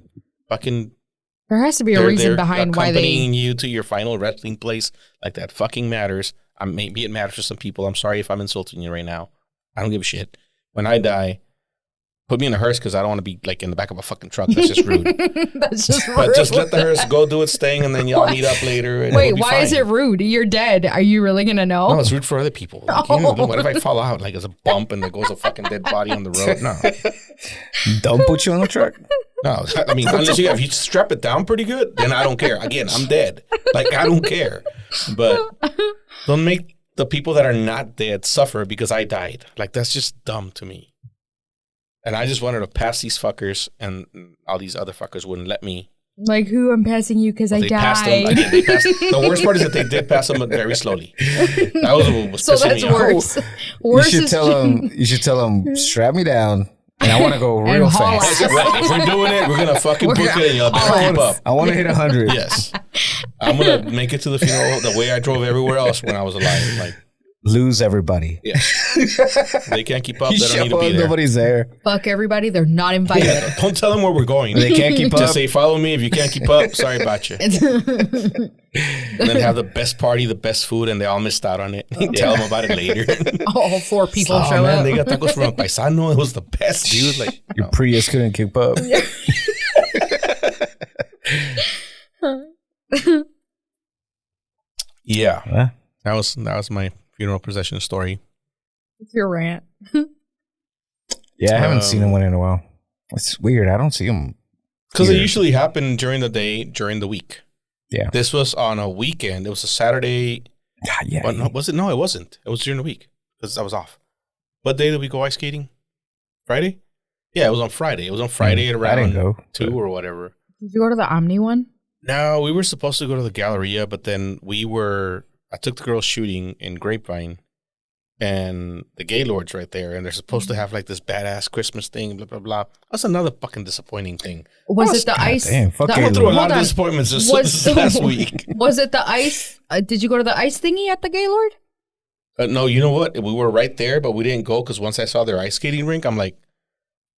fucking. There has to be a They're reason behind why accompanying they. you to your final resting place. Like, that fucking matters. Maybe it matters to some people. I'm sorry if I'm insulting you right now. I don't give a shit. When I die, put me in a hearse because I don't want to be like in the back of a fucking truck. That's just rude. That's just rude. But just let the hearse go do its thing, and then y'all meet up later. And Wait, it'll be why is fine. it rude? You're dead. Are you really gonna know? No, it's rude for other people. Like, what if I fall out? Like, there's a bump and there goes a fucking dead body on the road? No. Don't put you on the truck. No, I mean, unless if you strap it down pretty good, then I don't care. Again, I'm dead. Like, I don't care. But don't make the people that are not dead suffer because I died. Like, that's just dumb to me. And I just wanted to pass these fuckers, and all these other fuckers wouldn't let me. Like, who? I'm passing you because I They passed them. died. Again, the worst part is that they did pass them very slowly. That was what was So pissing that's me off. worse. Worse You is should tell them, strap me down, and I want to go real haul fast. ass. Right. If we're doing it, we're gonna fucking book it, and y'all better Haul keep ass. up. I want to hit 100. Yes, I'm gonna make it to the funeral the way I drove everywhere else when I was alive. Like, Lose everybody. yeah, they can't keep up. You They don't need show to be up, there. nobody's there. fuck everybody. They're not invited. Yeah, don't tell them where we're going. They can't keep Just up. say, follow me. If you can't keep up, sorry about you. And then have the best party, the best food, and they all missed out on it. Tell them about it later. All 4 people Oh show man, up. they got tacos from Paisano. It was the best, dude. Like, Your no. Prius couldn't keep up. Yeah, Huh? that was my funeral procession story. It's your rant. Yeah, I haven't seen one in a while. It's weird. I don't see them. Because it Here. usually happened during the day, during the week. Yeah. This was on a weekend. It was a Saturday. Yeah. But no, was it? No, it wasn't. It was during the week because I was off. What day did we go ice skating? Friday? Yeah, it was on Friday. It was on Friday at I didn't around go. 2 or whatever. Did you go to the Omni one? No, we were supposed to go to the Galleria, but then I took the girls shooting in Grapevine, and the Gaylord's right there, and they're supposed to have like this badass Christmas thing, blah, blah, blah. That's another fucking disappointing thing. Was it the God ice? damn, fuck the- Gaylord. I went through a hold lot of on. disappointments this Was- last week. Was it the ice? Did you go to the ice thingy at the Gaylord? No, you know what? We were right there, but we didn't go because once I saw their ice skating rink, I'm like,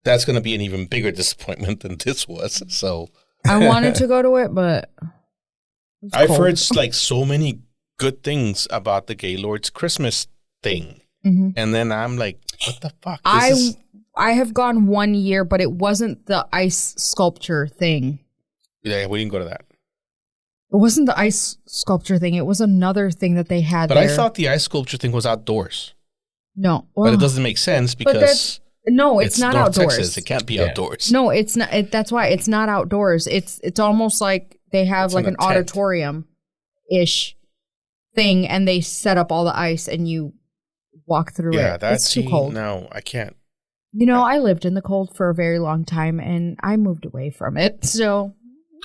that's going to be an even bigger disappointment than this was. So I wanted to go to it, but it's I've cold. heard like so many good things about the Gaylord's Christmas thing. Mhm. And then I'm like, what the fuck? I have gone 1 year, but it wasn't the ice sculpture thing. Yeah, we didn't go to that. It wasn't the ice sculpture thing. It was another thing that they had But there. I thought the ice sculpture thing was outdoors. No. But Well, it doesn't make sense but that's- because no, it's not North outdoors. Texas. It can't be Yeah. outdoors. No, it's not. That's why it's not outdoors. It's almost like they have It's like in an a tent. auditorium-ish thing, and they set up all the ice, and you walk through Yeah, it. that's It's too cold. No, I can't. You know, I lived in the cold for a very long time, and I moved away from it. So,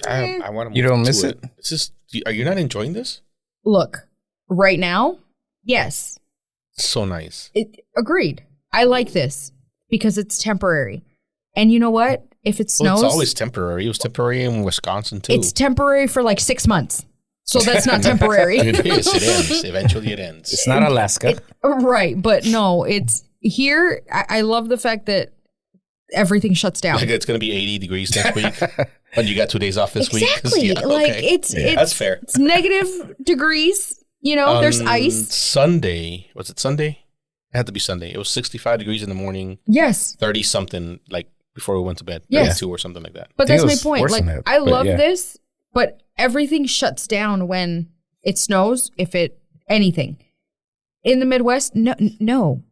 I want to. You don't miss it? It's just. Are you not enjoying this? look, right now, yes, It's so nice. agreed. I like this because it's temporary. And you know what? If it Well, snows, it's always temporary. It was temporary in Wisconsin too. it's temporary for like 6 months. So that's not temporary. It is. It ends. Eventually, it ends. It's not Alaska. Right, but no, it's here. I love the fact that everything shuts down. Like it's going to be 80 degrees next week. But you got 2 days off this week. Exactly. It's that's fair. It's negative degrees. You know, there's ice. Sunday, was it Sunday? It had to be Sunday. It was 65 degrees in the morning. Yes. 30 something like before we went to bed. Yes. 32 or something like that. But I that's think my it was point. worse Like, than that, I but love yeah. this, but everything shuts down when it snows. Anything in the Midwest, no,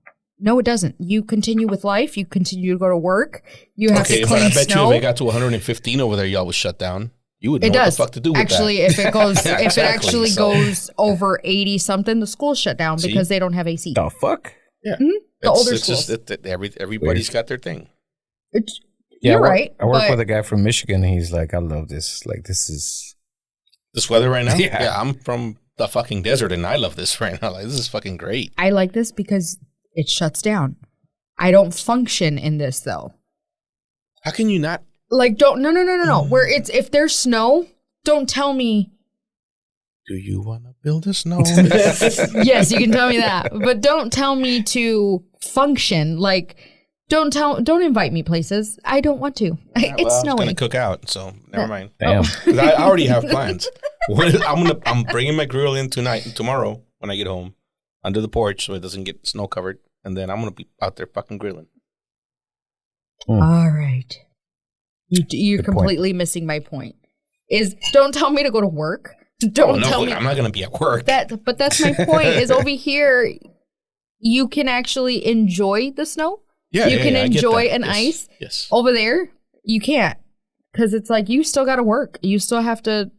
it doesn't. You continue with life. You continue to go to work. You have to But clean I bet snow. you if it got to 115 over there, y'all was shut down. You would know It does. what the fuck to do with actually, that. if it goes, Yeah, if it exactly. actually So- goes over 80 something, the schools shut down See? because they don't have AC. The fuck? Yeah. The older it's schools. just that everybody's got their thing. Yeah, You're I work, right. I work but with a guy from Michigan. And he's like, I love this. Like, this is. This weather right now? Yeah. I'm from the fucking desert and I love this right now. Like, this is fucking great. I like this because it shuts down. I don't function in this though. How can you not? Like, no. Where it's if there's snow, don't tell me. Do you want to build a snow? Yes, you can tell me that, but don't tell me to function. Like, don't invite me places. I don't want to. It's I was snowing. gonna cook out, so never mind. Damn. 'Cause I already have plans. I'm bringing my grill in tomorrow when I get home, under the porch so it doesn't get snow covered, and then I'm gonna be out there fucking grilling. All right. You're Good point. completely missing my point. Is don't tell me to go to work. Don't tell me I'm not gonna be at work. that. But that's my point. Is over here, you can actually enjoy the snow. Yeah, you can I get enjoy that. an Yes, ice. Yes. Over there, you can't because it's like you still got to work. You still have to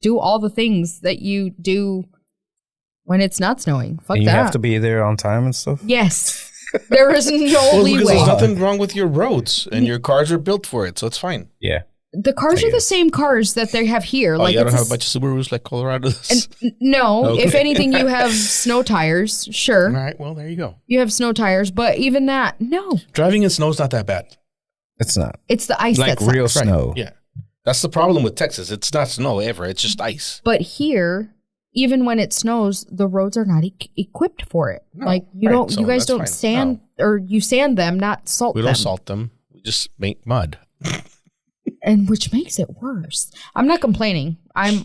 do all the things that you do when it's not snowing. Fuck And you that. have to be there on time and stuff. Yes, there is no Well, because leeway. there's nothing wrong with your roads, and your cars are built for it, so it's fine. Yeah. The cars are the same cars that they have here. Oh, like you don't it's have a bunch of Subarus like Colorado. no. Okay. If anything, you have snow tires. Sure, All right, well, there you go. you have snow tires, but even that, no. Driving in snow is not that bad. It's not. It's the ice Like that real sucks. snow. Yeah. That's the problem with Texas. It's not snow ever. It's just ice. But here, even when it snows, the roads are not equipped for it. No, like you right, don't, so you guys that's don't fine. sand or you sand them, not salt We them. don't salt them. We just make mud. And which makes it worse. I'm not complaining. I'm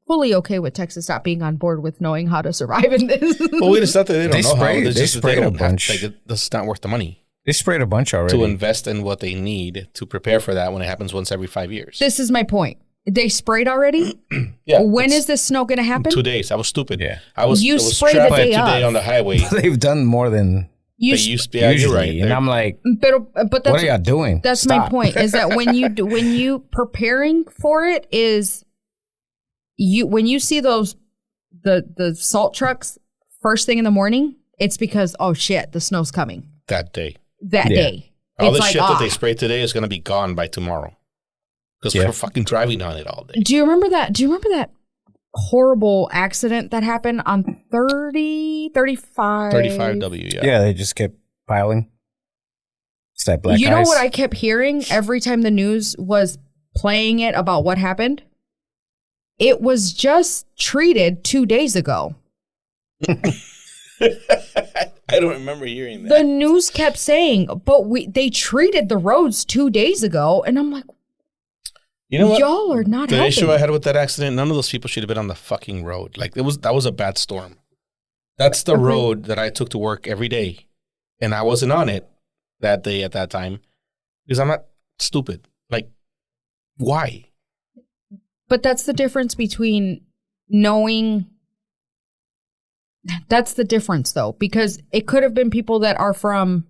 fully okay with Texas not being on board with knowing how to survive in this. Well, it's not that they don't They know spray- how. It's they just that spray they a don't have bunch. like, it's not worth the money They sprayed a bunch already. to invest in what they need to prepare for that when it happens once every 5 years. This is my point. They sprayed already. Yeah. When it's is this snow going to happen? 2 days. I was stupid. Yeah. I was You I was spray the traveling day today of. on the highway. They've done more than You, They used to, yeah, you're right. usually. And I'm like, but that's what are y'all doing? That's my Stop. point. Is that when you preparing for it is when you see those the salt trucks first thing in the morning, it's because oh shit, the snow's coming that day. that Yeah. day. All It's the like, shit that they ah. sprayed today is going to be gone by tomorrow. Because Yeah. we're fucking driving on it all day. Do you remember that? Do you remember that horrible accident that happened on 35? 35W, yeah. Yeah, they just kept piling. It's that black You know ice. what I kept hearing every time the news was playing it about what happened? It was just treated 2 days ago. I don't remember hearing that. The news kept saying, but they treated the roads 2 days ago. And I'm like, You know what? y'all are not The helping. issue I had with that accident, none of those people should have been on the fucking road. Like that was a bad storm. That's the road that I took to work every day. And I wasn't on it that day at that time because I'm not stupid. Like, why? But that's the difference between knowing. That's the difference, though, because it could have been people that are from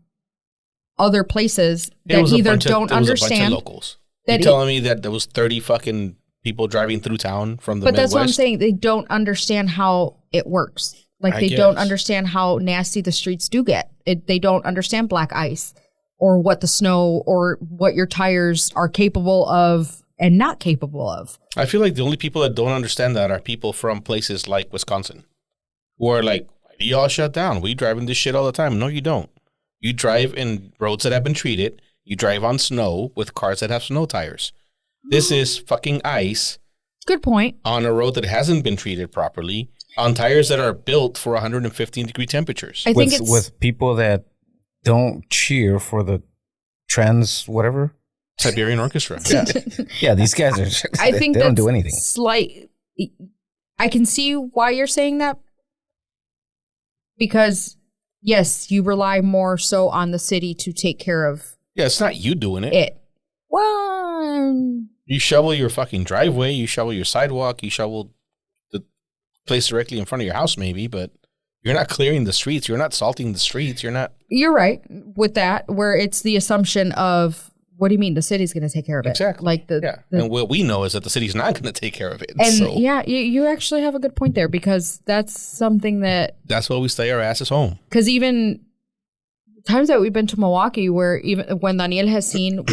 other places that either don't It was a bunch understand. of locals. that You telling me that there was 30 fucking people driving through town from the But Midwest? that's what I'm saying. They don't understand how it works. Like I they don't guess. understand how nasty the streets do get. They don't understand black ice or what the snow or what your tires are capable of and not capable of. I feel like the only people that don't understand that are people from places like Wisconsin who are like, why do y'all shut down? We drive in this shit all the time. No, you don't. You drive in roads that have been treated. You drive on snow with cars that have snow tires. This is fucking ice Good point. on a road that hasn't been treated properly on tires that are built for 115-degree temperatures. I think it's with people that don't cheer for the trans whatever Siberian Orchestra. Yeah. Yeah, these guys are. I think they don't that's do anything. I can see why you're saying that, because yes, you rely more so on the city to take care of Yeah, it's not you doing it. it. Well, You shovel your fucking driveway, you shovel your sidewalk, you shovel the place directly in front of your house, maybe, but you're not clearing the streets. You're not salting the streets. You're not. you're right with that, where it's the assumption of, what do you mean the city's going to take care of it? Exactly. Like Yeah. And what we know is that the city's not going to take care of it. and So yeah, you actually have a good point there, because that's something that, that's why we stay our asses home. because even times that we've been to Milwaukee, where even when Daniel has seen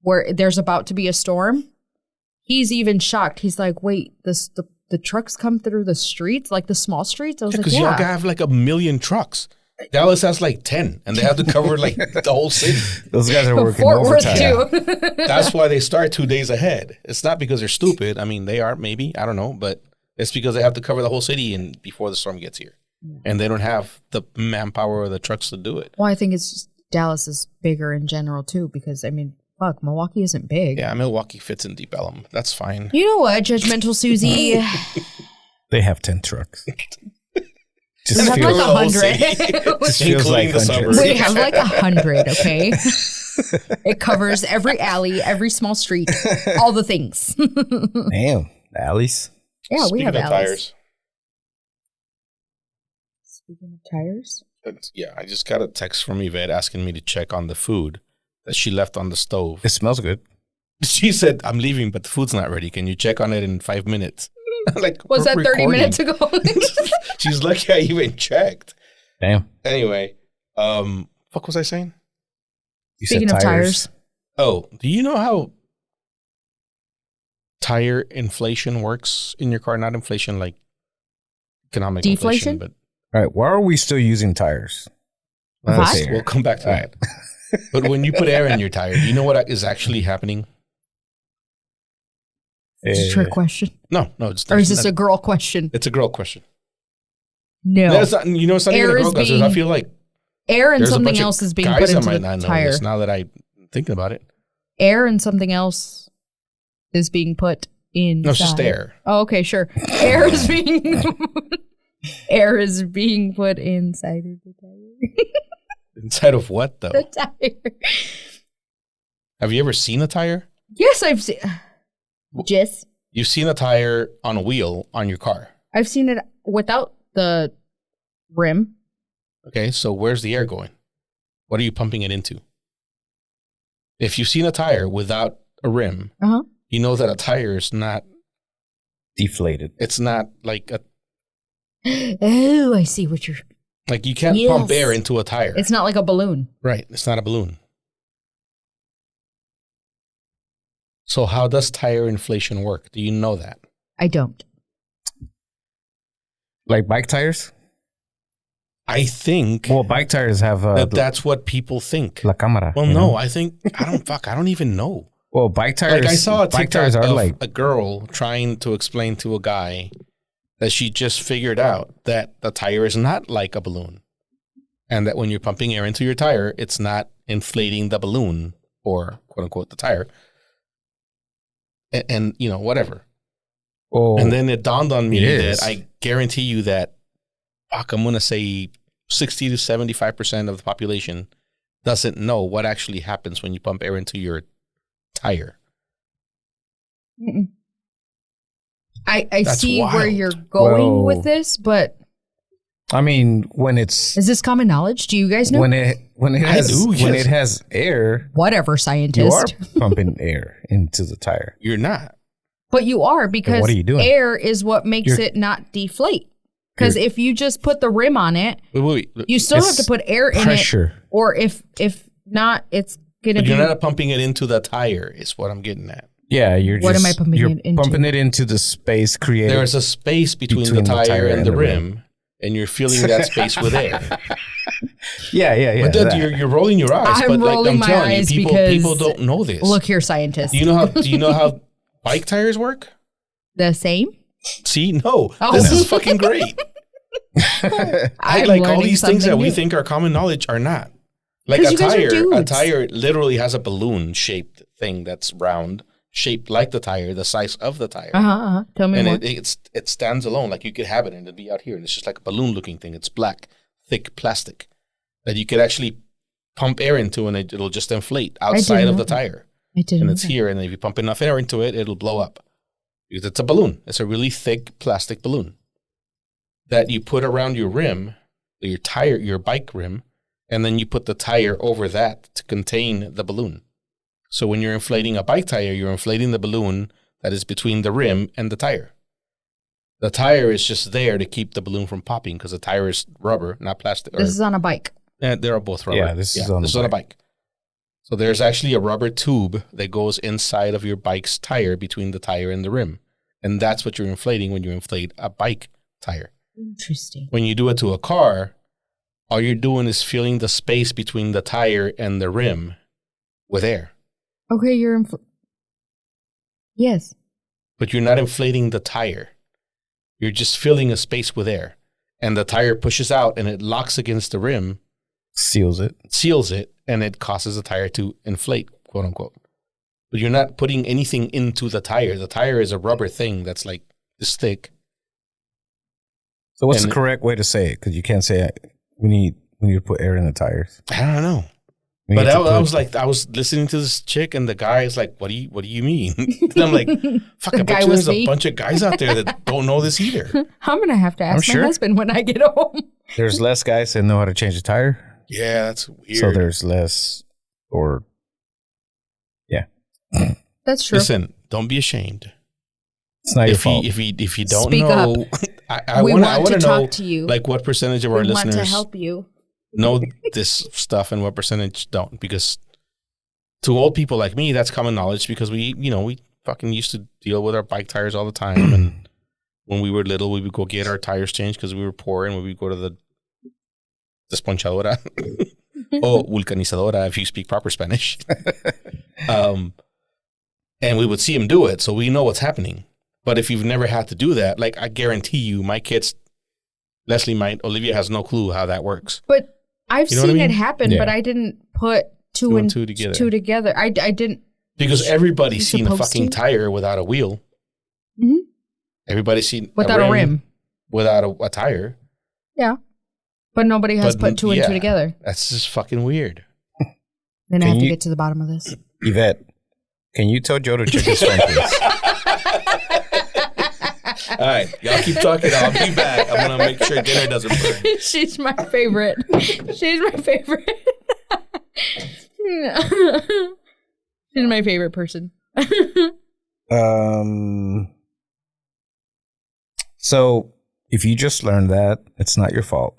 where there's about to be a storm, he's even shocked. He's like, wait, the trucks come through the streets, like the small streets? I was Because like, y'all yeah. have like 1 million trucks. Dallas has like 10, and they have to cover like the whole city. Those guys are working Fort Worth overtime. too. That's why they start 2 days ahead. It's not because they're stupid. I mean, they are maybe. I don't know. But it's because they have to cover the whole city and before the storm gets here. And they don't have the manpower or the trucks to do it. Well, I think it's just Dallas is bigger in general too, because I mean, fuck, Milwaukee isn't big. Yeah, Milwaukee fits in Deep Ellum. That's fine. You know what, judgmental Susie? They have 10 trucks. We Just have feels, like the whole 100. just feels including like the hundreds. suburbs. We have like 100, okay? It covers every alley, every small street, all the things. Damn, alleys. Yeah, we Speaking have of alleys. tires. Speaking of tires, Yeah, I just got a text from Yvette asking me to check on the food that she left on the stove. It smells good. She said, I'm leaving, but the food's not ready. Can you check on it in 5 minutes? I'm like, was that "We're 30 recording." minutes ago? She's lucky I even checked. Damn. Anyway, fuck was I saying? You Speaking said of tires. Oh, do you know how tire inflation works in your car? Not inflation like economic Deflation? inflation, but All right, why are we still using tires? What? Let's see we'll here. come back to All that. But when you put air in your tire, do you know what is actually happening? It's a trick question. No, it's Or is this not- a girl question? It's a girl question. No. No, it's not, you know, it's not Air even a is girl question. I being- feel like Air and there's a something bunch of else is being guys put that into might the not know tire. this now that I'm thinking about it. Air and something else is being put in. No, it's just air. Oh, okay, sure. Air is being air is being put inside of the tire. Inside of what, though? The tire. Have you ever seen a tire? Yes, I've seen. Jess, You've seen a tire on a wheel on your car. I've seen it without the rim. Okay, so where's the air going? What are you pumping it into? If you've seen a tire without a rim, Uh-huh. you know that a tire is not, Deflated. it's not like a, Oh, I see what you're. like you can't Yes. pump air into a tire. It's not like a balloon. Right, it's not a balloon. So how does tire inflation work? Do you know that? I don't. Like bike tires? I think Well, bike tires have that's what people think. la cámara. Well, you no, know? I think, I don't even know. Well, bike tires. Like I saw a bike TikTok tires are of like a girl trying to explain to a guy that she just figured out that the tire is not like a balloon. And that when you're pumping air into your tire, it's not inflating the balloon or quote unquote the tire. And you know, whatever. Oh, And then it dawned on me It is. that I guarantee you that, fuck, I'm going to say 60 to 75% of the population doesn't know what actually happens when you pump air into your tire. Mm-mm. I That's see where wild. you're going Whoa. with this, but I mean, when it's is this common knowledge? Do you guys know? when it I has do, when yes. it has air, Whatever, you are scientist. pumping air into the tire. You're not. But you are, because what are you doing? air is what makes You're- it not deflate. Because if you just put the rim on it, Wait. you still have It's to put air in it. Pressure. Or if not, it's gonna But be. you're not pumping it into the tire, is what I'm getting at. Yeah, you're What just am I pumping you're it into? pumping it into the space created. There's a space between the tire and the rim, and you're filling that space with air. yeah. But then that. you're rolling your eyes. I'm but like rolling I'm my telling eyes you, because- people don't know this. Look here, scientist. Do you know how bike tires work? The same. See, no, Oh. this is fucking great. I'm Like all learning these things that something we new. think are common knowledge are not. Like 'Cause you guys are a dudes. tire literally has a balloon shaped thing that's round, shaped like the tire, the size of the tire. Tell me And more. it stands alone. Like you could have it and it'd be out here. And it's just like a balloon looking thing. It's black, thick plastic that you could actually pump air into and it'll just inflate outside of the tire. I didn't. And know it's that. here. And if you pump enough air into it, it'll blow up. Because it's a balloon. It's a really thick plastic balloon that you put around your rim, your tire, your bike rim, and then you put the tire over that to contain the balloon. So when you're inflating a bike tire, you're inflating the balloon that is between the rim and the tire. The tire is just there to keep the balloon from popping because the tire is rubber, not plastic. This is on a bike. They're both rubber. Yeah, this is on a bike. So there's actually a rubber tube that goes inside of your bike's tire between the tire and the rim. And that's what you're inflating when you inflate a bike tire. Interesting. When you do it to a car, all you're doing is filling the space between the tire and the rim with air. Okay, yes. But you're not inflating the tire. You're just filling a space with air. And the tire pushes out and it locks against the rim, Seals it. seals it, and it causes the tire to inflate, quote unquote. But you're not putting anything into the tire. The tire is a rubber thing that's like this thick. So what's And- the correct way to say it? Because you can't say we need to put air in the tires. I don't know. We But need to I put- was like, I was listening to this chick, and the guy is like, "What do you mean?" And I'm like, "Fuck, The I guy bet you was there's me. a bunch of guys out there that don't know this either." I'm gonna have to ask sure. my husband when I get home. there's less guys that know how to change a tire, Yeah, that's weird. so there's less. Or That's true. Listen, don't be ashamed. it's not your If fault. you don't Speak know, I we want want to to know talk to you. like what percentage of our we want listeners to help you. know this stuff and what percentage don't. Because to old people like me, that's common knowledge because we fucking used to deal with our bike tires all the time. And when we were little, we would go get our tires changed because we were poor and we would go to the desponchadora or vulcanizadora if you speak proper Spanish. And we would see him do it. So we know what's happening. But if you've never had to do that, like I guarantee you, my kids, Olivia has no clue how that works. But I've You know what I seen it mean? happen, Yeah. but I didn't put two and two together. I didn't. Because everybody's You're seen a supposed fucking to? tire without a wheel. Mhm. Everybody's seen Without a rim. without a tire. Yeah. But nobody has But, put two and two yeah. together. That's just fucking weird. Then I Can have to you- get to the bottom of this. Yvette, can you tell Joe to check his phone, please? All right, y'all keep talking. I'll be back. I'm gonna make sure dinner doesn't burn. She's my favorite. She's my favorite. She's my favorite person. So if you just learned that, it's not your fault.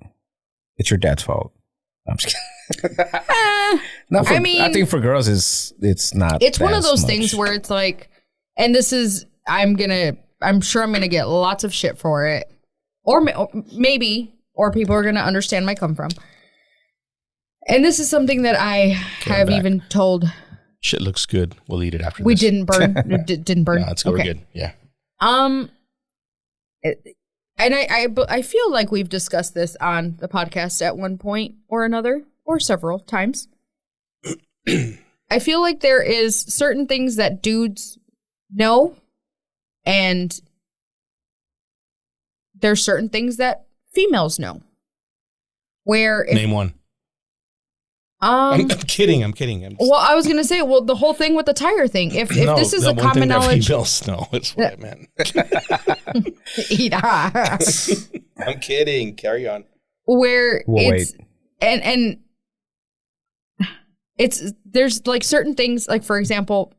It's your dad's fault. I'm just kidding. Not for, I mean- I think for girls, it's not. It's one of as those much. things where it's like, and this is, I'm sure I'm gonna get lots of shit for it, or maybe people are gonna understand my come from. And this is something that I have back. even told. Shit looks good. We'll eat it after We this. didn't burn. It didn't burn. No, it's good. We're good. Yeah. And I feel like we've discussed this on the podcast at one point or another, or several times. I feel like there is certain things that dudes know, and there's certain things that females know. Where if, Name one. I'm kidding. I'm just- well, I was gonna say, the whole thing with the tire thing. If No, this is the a one common thing that knowledge, females know is what I meant. I'm kidding. Carry on. where We'll it's and it's there's like certain things, like for example,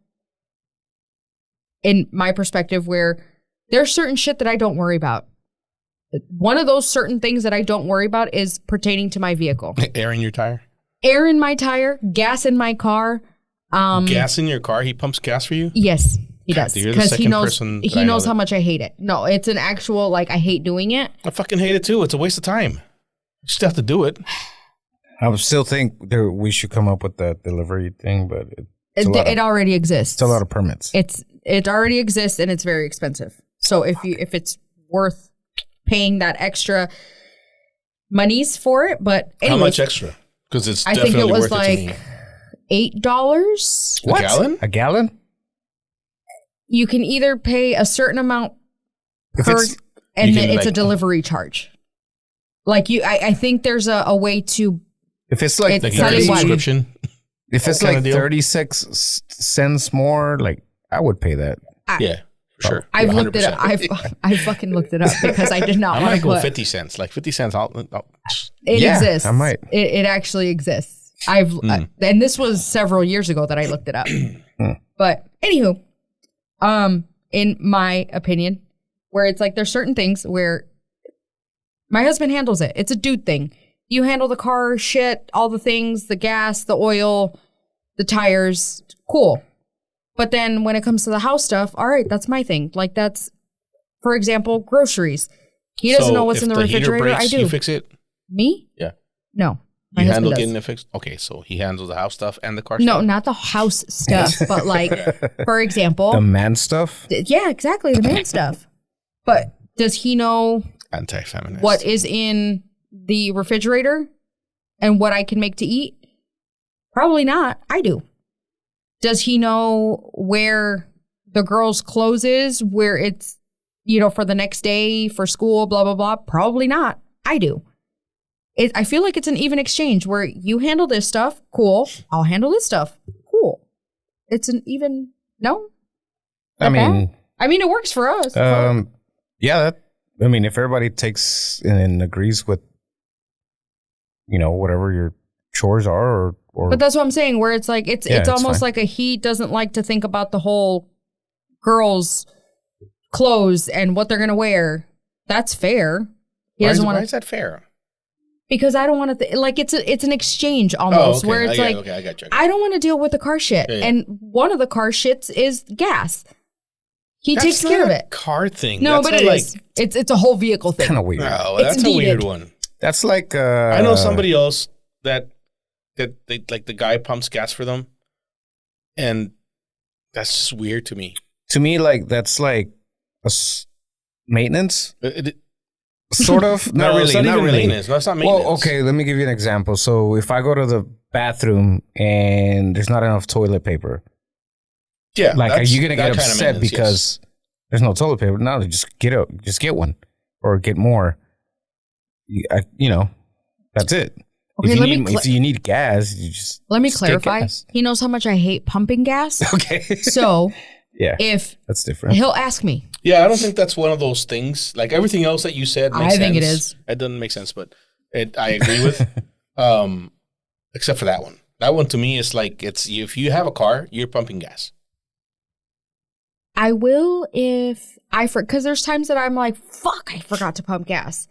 in my perspective, where there's certain shit that I don't worry about. One of those certain things that I don't worry about is pertaining to my vehicle. Air in your tire. Air in my tire, gas in my car. Gas in your car. He pumps gas for you. Yes, he God, does, you're the because he second knows person that I he know knows that- how much I hate it. No, it's an actual, like, I hate doing it. I fucking hate it too. It's a waste of time. You just have to do it. I would still think we should come up with that delivery thing, but It already exists. it's a lot of permits. It already exists, and it's very expensive. So if it's worth paying that extra monies for it, but How anyways, much extra? Because it's I think definitely it was worth it to me. like $8. A gallon? A gallon? You can either pay a certain amount If per, it's and you then can, it's a like- delivery charge. Like I think there's a way to. if it's like It's Like you get a Tell you what. subscription. if it's kinda like deal? 36 cents more, like I would pay that. Yeah, for sure. I've Yeah, looked it up. 100%. I fucking looked it up because I did not I want might to go put. 50 cents. Like 50 cents. It Yeah, exists. I might. It actually exists. And this was several years ago that I looked it up. But anywho, in my opinion, where it's like there's certain things where my husband handles it. It's a dude thing. You handle the car shit, all the things, the gas, the oil, the tires, cool. But then when it comes to the house stuff, all right, that's my thing. Like that's, for example, groceries. He doesn't know what's if in the heater refrigerator. breaks, I do. You fix it? Me? Yeah. No. My You husband handle does. getting it fixed? Okay, so he handles the house stuff and the car No, stuff? not the house stuff, but like, for example, The man stuff. yeah, exactly, the man stuff. But does he know Anti-feminist. what is in the refrigerator and what I can make to eat? Probably not. I do. Does he know where the girl's clothes is, where it's, for the next day, for school, blah, blah, blah? Probably not. I do. I feel like it's an even exchange where you handle this stuff, cool. I'll handle this stuff, cool. It's an even, no? I mean, It works for us. yeah. If everybody takes and agrees with, whatever your chores are, or But that's what I'm saying, where it's like, it's Yeah, it's almost fine. like he doesn't like to think about the whole girls' clothes and what they're going to wear. That's fair. He doesn't Why want is to, that fair? because I don't want to, like, it's an exchange almost, where it's like, I got you. I don't want to deal with the car shit. Yeah, yeah. And one of the car shits is gas. He That's takes care not of a it. car thing. No, That's but not it is. It's a whole vehicle thing. kind of weird. No, It's that's a weird needed. one. That's like I know somebody else that they like the guy pumps gas for them, and that's just weird to me. To me, like that's like maintenance, sort of. No, Not really. it's not Not even really. maintenance. No, it's not maintenance. Well, okay. Let me give you an example. So if I go to the bathroom and there's not enough toilet paper, Yeah, like, are that's- you gonna that get kind of upset maintenance, because there's no toilet paper? No, just get one or get more. That's it. Okay, If you need gas, you just let me just get clarify. gas. He knows how much I hate pumping gas. Okay. So Yeah, if that's different. he'll ask me, Yeah, I don't think that's one of those things. Like everything else that you said makes I think it sense. is. It doesn't make sense, but I agree with. Except for that one. That one to me is like it's if you have a car, you're pumping gas. I will if because there's times that I'm like, fuck, I forgot to pump gas.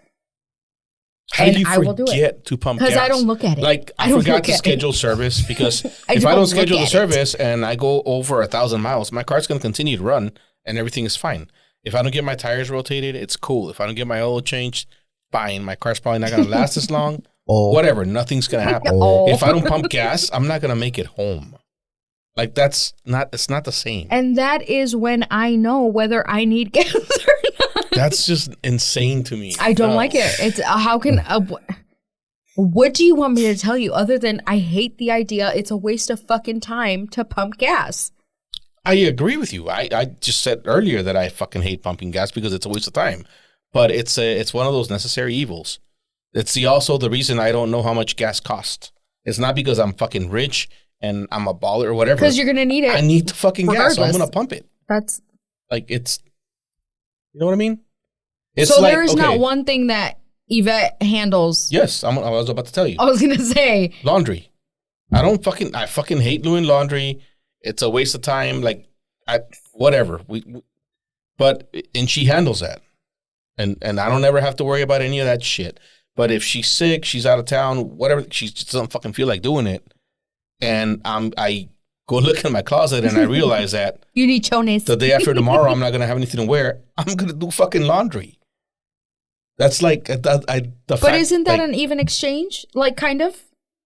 How And do you I will do it. forget to pump gas? Because I don't look at it. Like I don't forgot look to at it. schedule service because if I don't don't look schedule the at it. service and I go over 1,000 miles, my car's going to continue to run and everything is fine. If I don't get my tires rotated, it's cool. If I don't get my oil changed, fine. My car's probably not going to last as long. Whatever, nothing's going to happen. Oh. If I don't pump gas, I'm not going to make it home. Like it's not the same. And that is when I know whether I need gas or not. That's just insane to me. I don't No. like it. It's how can what do you want me to tell you other than I hate the idea it's a waste of fucking time to pump gas. I agree with you. I just said earlier that I fucking hate pumping gas because it's a waste of time. But it's one of those necessary evils. It's also the reason I don't know how much gas costs. It's not because I'm fucking rich and I'm a baller or whatever. Because you're gonna need it. I need the fucking gas, so I'm regardless. gonna pump it. That's Like it's, you know what I mean? It's so like, there is okay, not one thing that Yvette handles. Yes, I was about to tell you. I was gonna say Laundry. I fucking hate doing laundry. It's a waste of time. Like, whatever. And she handles that, and I don't ever have to worry about any of that shit. But if she's sick, she's out of town, whatever, she just doesn't fucking feel like doing it, and I go look in my closet and I realize that you need chones. the day after tomorrow I'm not gonna have anything to wear. I'm gonna do fucking laundry. That's like But isn't that an even exchange? Like kind of?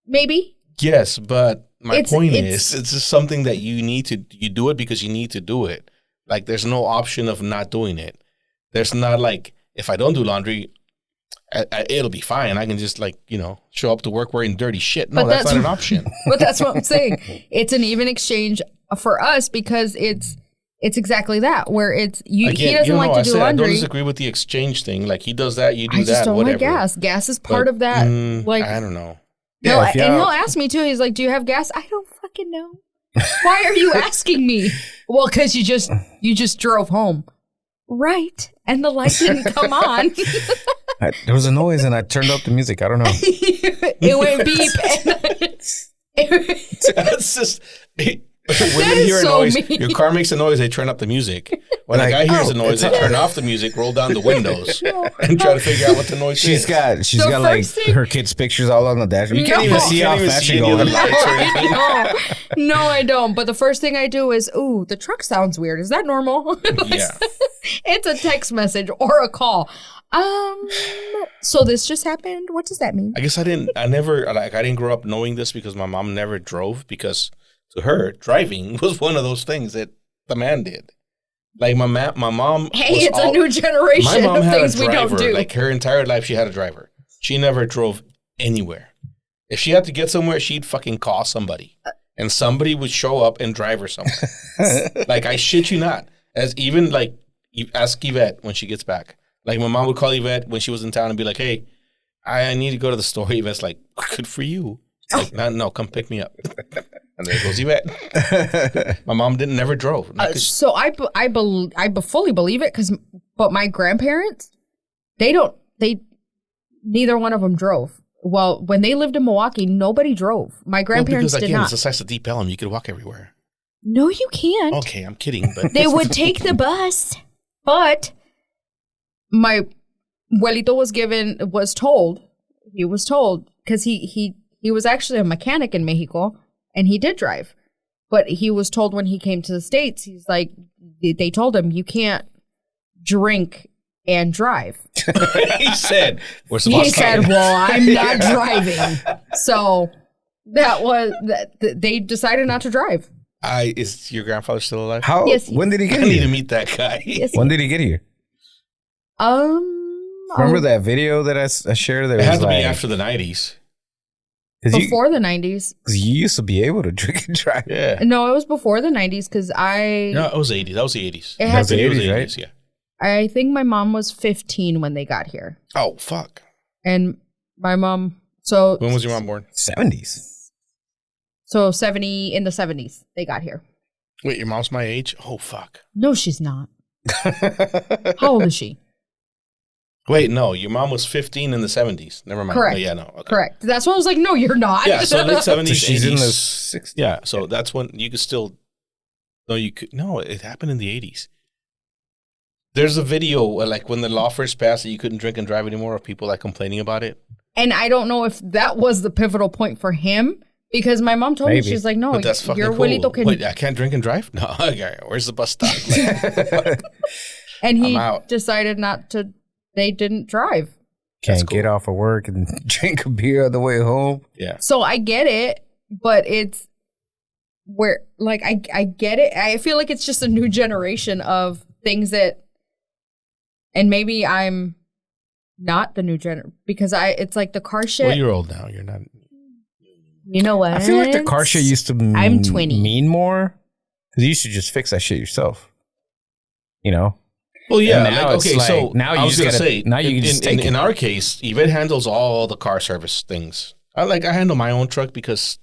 Maybe? Yes, but my It's- point it's- is, it's just something that you do it because you need to do it. Like, there's no option of not doing it. There's not like, if I don't do laundry, it'll be fine. I can just show up to work wearing dirty shit. No, But that's that's- not an option. But that's what I'm saying. It's an even exchange for us because it's exactly that where it's he doesn't like to do I don't laundry. disagree with the exchange thing. Like he does that, you do I that, just don't whatever. like gas. Gas is part of that. I don't know. No, if and y'all- he'll ask me too. He's like, "Do you have gas?" I don't fucking know. Why are you asking me? Well, because you just drove home, right? And the light didn't come on. There was a noise and I turned up the music. I don't know. It went beep. That's just women is hear a so noise. mean. Your car makes a noise, they turn up the music. When a guy hears a noise, they turn off the music, roll down the windows, and try to figure out what the noise She's is. got The like first thing- her kids' pictures all on the dashboard. You can't No. even see how Can't even fast see you're any of going. the lights or anything. No, I don't. But the first thing I do is, ooh, the truck sounds weird. Is that normal? Yeah. It's a text message or a call. So this just happened. What does that mean? I guess I didn't grow up knowing this because my mom never drove, because to her, driving was one of those things that the man did. Like my mom. Hey, it's a new generation My mom of had things a we driver. don't do. Like her entire life, she had a driver. She never drove anywhere. If she had to get somewhere, she'd fucking call somebody, and somebody would show up and drive her somewhere. Like I shit you not. You ask Yvette when she gets back. Like my mom would call Yvette when she was in town and be like, "Hey, I need to go to the store." Yvette's like, "Good for you." Like, no, come pick me up. And there goes Yvette. My mom never drove. So I fully believe it but my grandparents, neither one of them drove. Well, when they lived in Milwaukee, nobody drove. My grandparents because did again, not. it's the size of Deep Ellum. You could walk everywhere. No, you can't. Okay, I'm kidding, but They would take the bus, but my abuelito was told because he was actually a mechanic in Mexico and he did drive, but he was told when he came to the States, he's like, they told him you can't drink and drive. he said, "We're He supposed said, to." "Well, I'm not driving," so that was that. They decided not to drive. Is your grandfather still alive? How? Yes, When did he I get need to here? meet that guy. Yes. When did he get here? Remember that video that I shared? That It had was to like, be after the 90s. because you, before the 90s? 'cause you used to be able to drink and drive. Yeah. No, it was before the 90s because No, it was 80s. That was the 80s. It had That's to the It was 80s, right? yeah. I think my mom was 15 when they got here. Oh, fuck. And my mom, so When was your mom born? 70s. 70 in the 70s they got here. Wait, your mom's my age? Oh, fuck. No, she's not. How old is she? Wait, no, your mom was 15 in the 70s. Never mind. Correct. No, yeah, no. Okay. Correct. That's why I was like, no, you're not. Yeah, so late 70s, So she's 80s. in the 60s. Yeah, so that's when you could still. No, you could. No, it happened in the 80s. There's a video like when the law first passed that you couldn't drink and drive anymore of people like complaining about it. And I don't know if that was the pivotal point for him because my mom told me, Maybe. she's like, no, But that's fucking your cool. abuelito can. Wait, I can't drink and drive? No, okay. Where's the bus stop? Like, And he I'm out. decided not to, they didn't drive. Can't That's cool. get off of work and drink a beer on the way home. yeah. So I get it, but it's where, like, I get it. I feel like it's just a new generation of things that, and maybe I'm not the new generation because it's like the car shit. Well, you're old now. You're not. You know what? I feel like the car shit used to I'm 20. mean more because you used to just fix that shit yourself. You know? Well, yeah. And now like, it's okay, like, so now you I was just gonna gotta- say now you can just take it. in our case, Yvette handles all the car service things. I handle my own truck because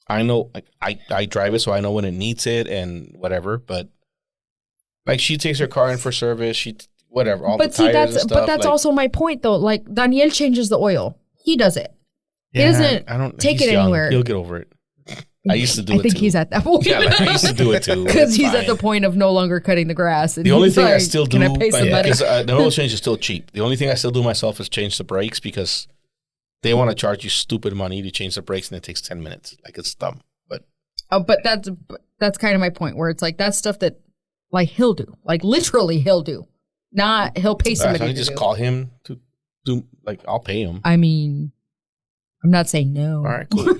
I know like I drive it, so I know when it needs it and whatever. But like she takes her car in for service, whatever, all But the see, tires and that's stuff. but that's like, also my point though. Like Daniel changes the oil. He does it. He doesn't I don't take he's it young. anywhere. He'll get over it. I used to do it. I think too. he's at that point. Yeah, like, I used to do it too. Because It's he's at the fine. point of no longer cutting the grass. And The only he's thing I like, still do, can I pay somebody? because the oil change is still cheap. The only thing I still do myself is change the brakes because they want to charge you stupid money to change the brakes and it takes 10 minutes. Like it's dumb. But Oh, but that's kind of my point where it's like that's stuff that like he'll do, like literally he'll do, not he'll pay I somebody can to just do. call him to do, like, I'll pay him. I mean, I'm not saying no. All right, cool.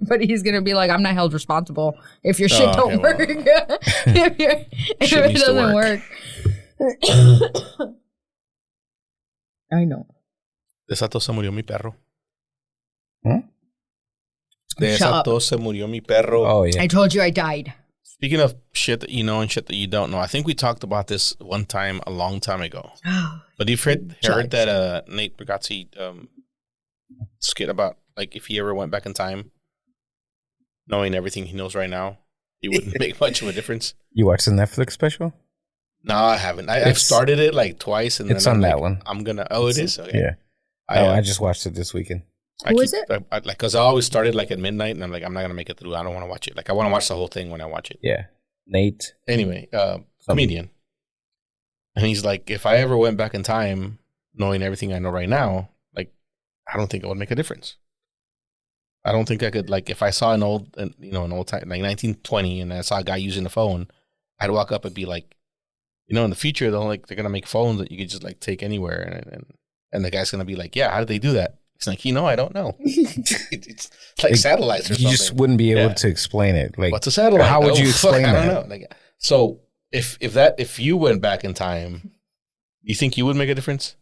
But he's gonna be like, I'm not held responsible if your shit Oh, don't okay, work. well, if shit it needs to doesn't work. work. I know. Desato se murió mi perro. Hmm? Desato se murió mi perro. Oh, yeah. I told you I died. Speaking of shit that you know and shit that you don't know, I think we talked about this one time a long time ago. But you've heard that Nate Bargatze skit about like if he ever went back in time, knowing everything he knows right now, it wouldn't make much of a difference. You watched the Netflix special? No, I haven't. I've started it like twice, and it's then on I'm that like, one. I'm gonna. Oh, it is. Okay. Yeah. I just watched it this weekend. Who is it? Because I always started like at midnight, and I'm like, I'm not gonna make it through. I don't want to watch it. Like, I want to watch the whole thing when I watch it. Yeah. Nate. Anyway, comedian, and he's like, if I ever went back in time, knowing everything I know right now, like, I don't think it would make a difference. I don't think I could, like, if I saw an old time, like 1920, and I saw a guy using a phone, I'd walk up and be like, in the future, they're gonna make phones that you could just like take anywhere, and the guy's gonna be like, yeah, how did they do that? It's like, I don't know. it's like satellites or something. You just wouldn't be able to explain it. Like, what's a satellite? How would you explain that? I don't know. Like, so if you went back in time, you think you would make a difference?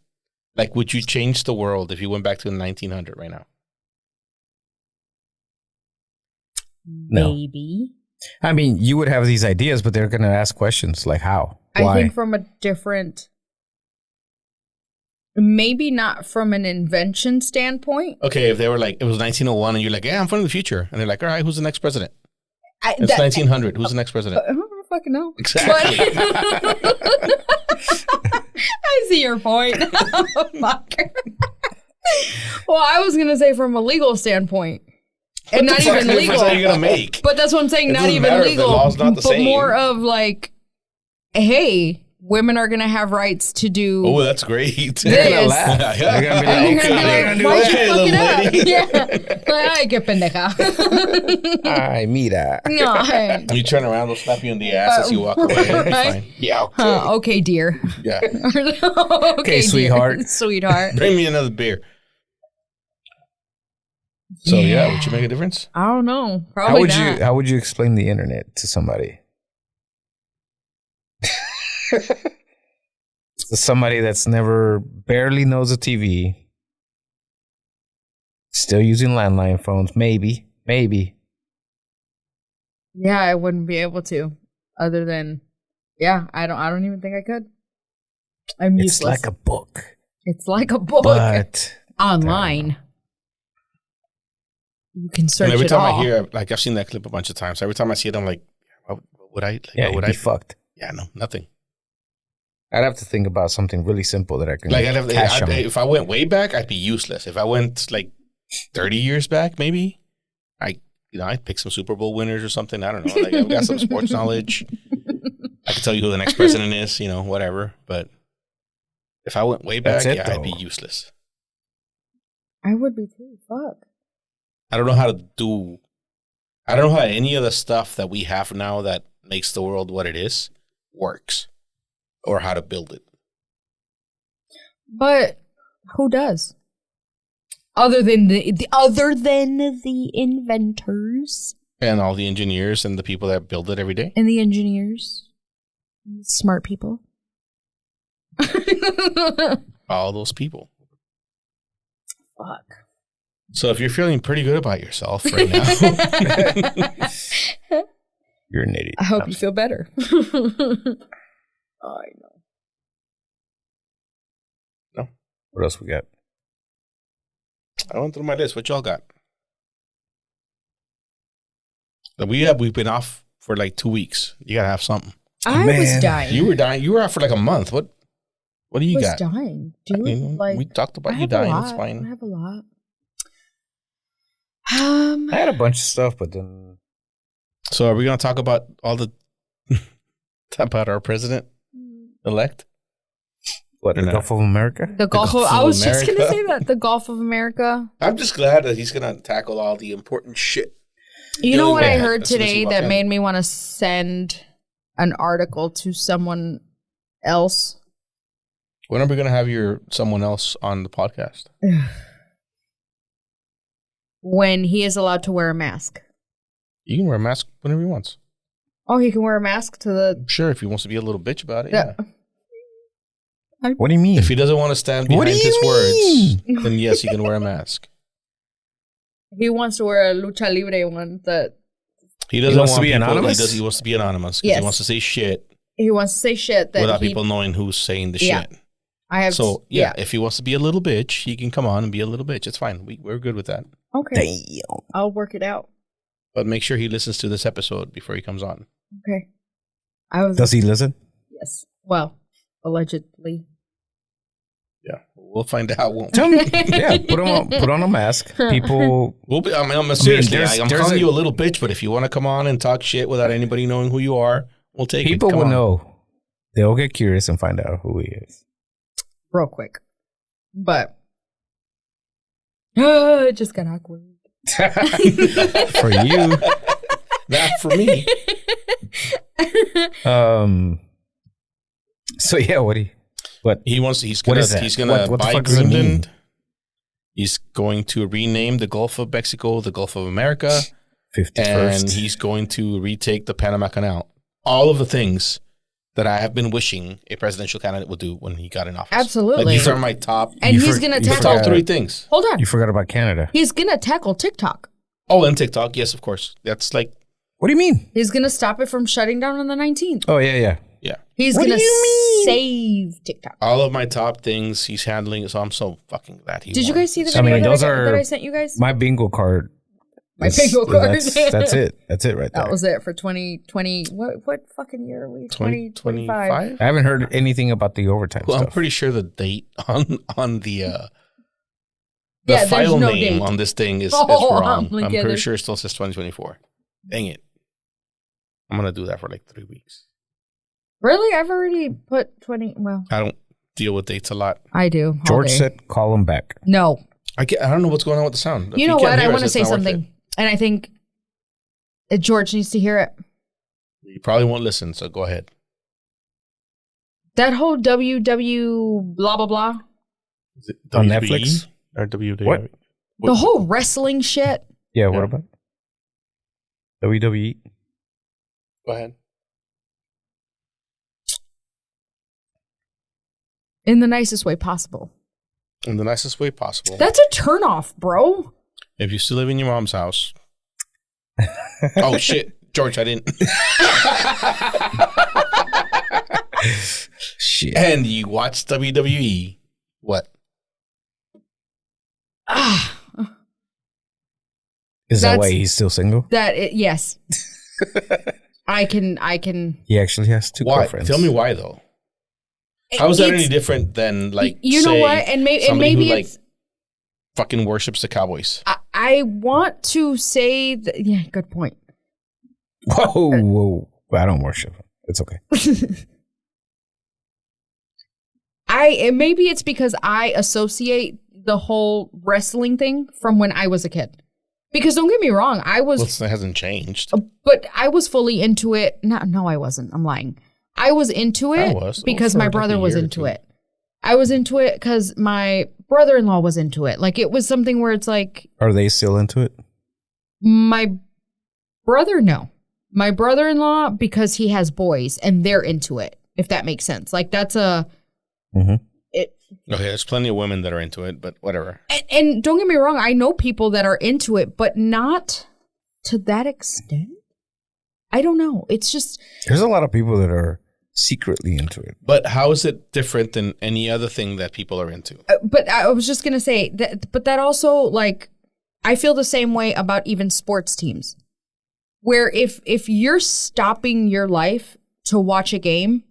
Like, would you change the world if you went back to 1900 right now? No. Maybe. I mean, you would have these ideas, but they're going to ask questions like how? Why? I think from a different, maybe not from an invention standpoint. Okay, if they were like, it was 1901, and you're like, yeah, I'm from the future. And they're like, all right, who's the next president? It's 1900. Who's the next president? I don't fucking know. Exactly. I see your point. Fuck. Well, I was going to say from a legal standpoint. And not even legal. What are you going to make? But that's what I'm saying. It Not doesn't even matter if the legal. law's not the but same. more of like, hey, women are going to have rights to do. Oh, that's great. This. They're going to laugh. They're going to be like, okay, Why they're you going to do fuck it. it up? Yeah. Ay, qué pendeja. Ay, mira. No. You turn around, they'll slap you in the ass as you walk away. It'll be Right? fine. Yeah, okay. Okay, dear. Yeah. Okay, sweetheart. Dear. Sweetheart. Bring me another beer. So yeah, would you make a difference? I don't know. Probably not. How would you explain the internet to somebody? Somebody that's barely knows a TV, still using landline phones, maybe. Yeah, I wouldn't be able to. Other than, I don't even think I could. I'm useless. It's like a book. It's like a book. But online. You can search And every it time all. I hear, like, I've seen that clip a bunch of times. Every time I see it, I'm like, what would I? Like, yeah, what would you'd I be fucked. Yeah, no, nothing. I'd have to think about something really simple that I can Like, cash on. if I went way back, I'd be useless. If I went like 30 years back, maybe I'd pick some Super Bowl winners or something. I don't know. Like, I've got some sports knowledge. I could tell you who the next president is. Whatever. But if I went way back, That's it, I'd be though. useless. I would be too. Fuck. I don't know how any of the stuff that we have now that makes the world what it is works, or how to build it. But who does? Other than the inventors And all the engineers and the people that build it every day. and the engineers, and the smart people. All those people. Fuck. So if you're feeling pretty good about yourself right now, You're an idiot. I hope you feel better. I know. What else we got? I went through my list. What y'all got? We've been off for like 2 weeks. You gotta have something. I was Man. dying. You were dying. You were out for like a month. What do you I was got? dying. Do I you mean, like? we talked I about you have a dying. lot. It's I fine. have a lot. I had a bunch of stuff, but then So are we gonna talk about all the about our president elect? what, the No. Gulf of America? The Gulf Gulf of of I was just gonna America. say that the Gulf of America. I'm just glad that he's gonna tackle all the important shit. You know Really what I bad heard as soon as he today walked that in. made me want to send an article to someone else. When are we gonna have someone else on the podcast? When he is allowed to wear a mask. You can wear a mask whenever he wants. Oh, he can wear a mask to the. Sure, if he wants to be a little bitch about it. Yeah. What do you mean? If he doesn't want to stand What behind do his you words, mean? then yes, he can wear a mask. He wants to wear a lucha libre one that He doesn't wants want to be people, anonymous? He wants to be anonymous because Yes. he wants to say shit he wants to say shit that without he. people knowing who's saying the Yeah. shit. I have. So yeah, if he wants to be a little bitch, he can come on and be a little bitch. It's fine. We're good with that. Okay. Damn. I'll work it out. But make sure he listens to this episode before he comes on. Okay. I was. Does he listen? Yes. Well, allegedly. Yeah, we'll find out. Won't we? Tell me. Yeah, put on a mask. People. We'll be, I'm seriously. there's- I'm there's calling a- you a little bitch, but if you want to come on and talk shit without anybody knowing who you are, we'll take People it. Come will on. know. They'll get curious and find out who he is. Real quick. But. It just got awkward. For you. Not for me. So yeah, what He wants. He's What gonna. is that? He's gonna What the buy fuck does it mean? Greenland. He's going to rename the Gulf of Mexico the Gulf of America, 51st? and he's going to retake the Panama Canal. All of the things that I have been wishing a presidential candidate would do when he got in office. Absolutely. Like, these are my top. And You he's for- going to you the tackle. top three things. Hold on. You forgot about Canada. He's going to tackle TikTok. Oh, and TikTok. Yes, of course. That's like, What do you mean? He's going to stop it from shutting down on the 19th. Oh yeah. yeah. He's What going do you to mean? save TikTok. All of my top things he's handling. So I'm so fucking glad he Did you won. guys see the I video mean, that, those I, are that I sent you guys? My bingo card. My is- bingo card. That's it. That's it right there. That was it for 2020. What fucking year are we? 2025. 2025? I haven't heard anything about the overtime Well, I'm stuff. pretty sure the date on the Yeah, there's file no name date. on this thing is Oh, wrong. like, I'm yeah, pretty there's- sure it still says 2024. Dang it. I'm going to do that for like 3 weeks. Really? I've already put 20. Well, I don't deal with dates a lot. I do. all George day. said, "Call him back." No. I don't know what's going on with the sound. If You know can't what? hear I us, want to it's say not worth something. it. And I think George needs to hear it. You probably won't listen, so go ahead. That whole WW blah, blah, blah. Is it On WWE Netflix? or WWE? What? The whole wrestling shit. Yeah. What Yeah. about WWE? Go ahead. In the nicest way possible. In the nicest way possible. That's a turnoff, bro. If you still live in your mom's house. Oh, shit. George, I didn't. Shit. And you watch WWE. What? Ah, Is that That's- why he's still single? yes. I can. He actually has two Why? girlfriends. Tell me why, though. How is that It's- any different than, like, you know say, what? And somebody maybe who, like, it's. fucking worships the Cowboys? I want to say that. Yeah, good point. Whoa. I don't worship him. It's okay. Maybe it's because I associate the whole wrestling thing from when I was a kid. Because don't get me wrong, I was, Well, it hasn't changed. but I was fully into it. No, I wasn't. I'm lying. I was into I it was. because For my like a brother was year or into two. it. I was into it because my brother-in-law was into it. Like, it was something where it's like, Are they still into it? my brother, no. My brother-in-law, because he has boys and they're into it, if that makes sense. Like, that's a... Mhm. Okay, there's plenty of women that are into it, but whatever. And don't get me wrong, I know people that are into it, but not to that extent. I don't know. It's just... There's a lot of people that are secretly into it. But how is it different than any other thing that people are into? But I was just going to say, but that also, like, I feel the same way about even sports teams. Where if you're stopping your life to watch a game,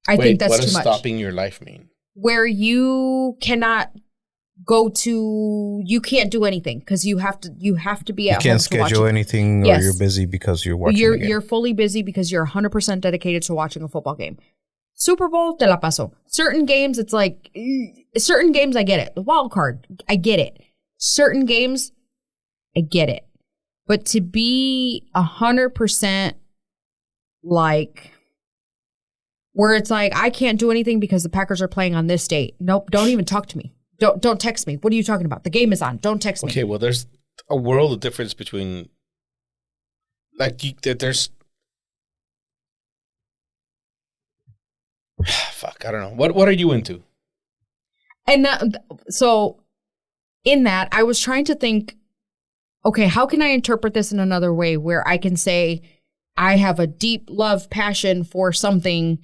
I think that's what too does much. stopping your life mean? Where you cannot you can't do anything because you have to be You at can't home to watch schedule it. anything, Yes. or you're busy because you're watching. You're the game. you're fully busy because you're 100% dedicated to watching a football game. Super Bowl, te la paso. Certain games, it's like certain games, I get it. The wild card, I get it. Certain games, I get it. But to be 100% like where it's like I can't do anything because the Packers are playing on this date. Nope, don't even talk to me. Don't text me. What are you talking about? The game is on. Don't text me. Okay, well, there's a world of difference between, like, there's Fuck, I don't know. What are you into? And so in that, I was trying to think, okay, how can I interpret this in another way where I can say I have a deep love, passion for something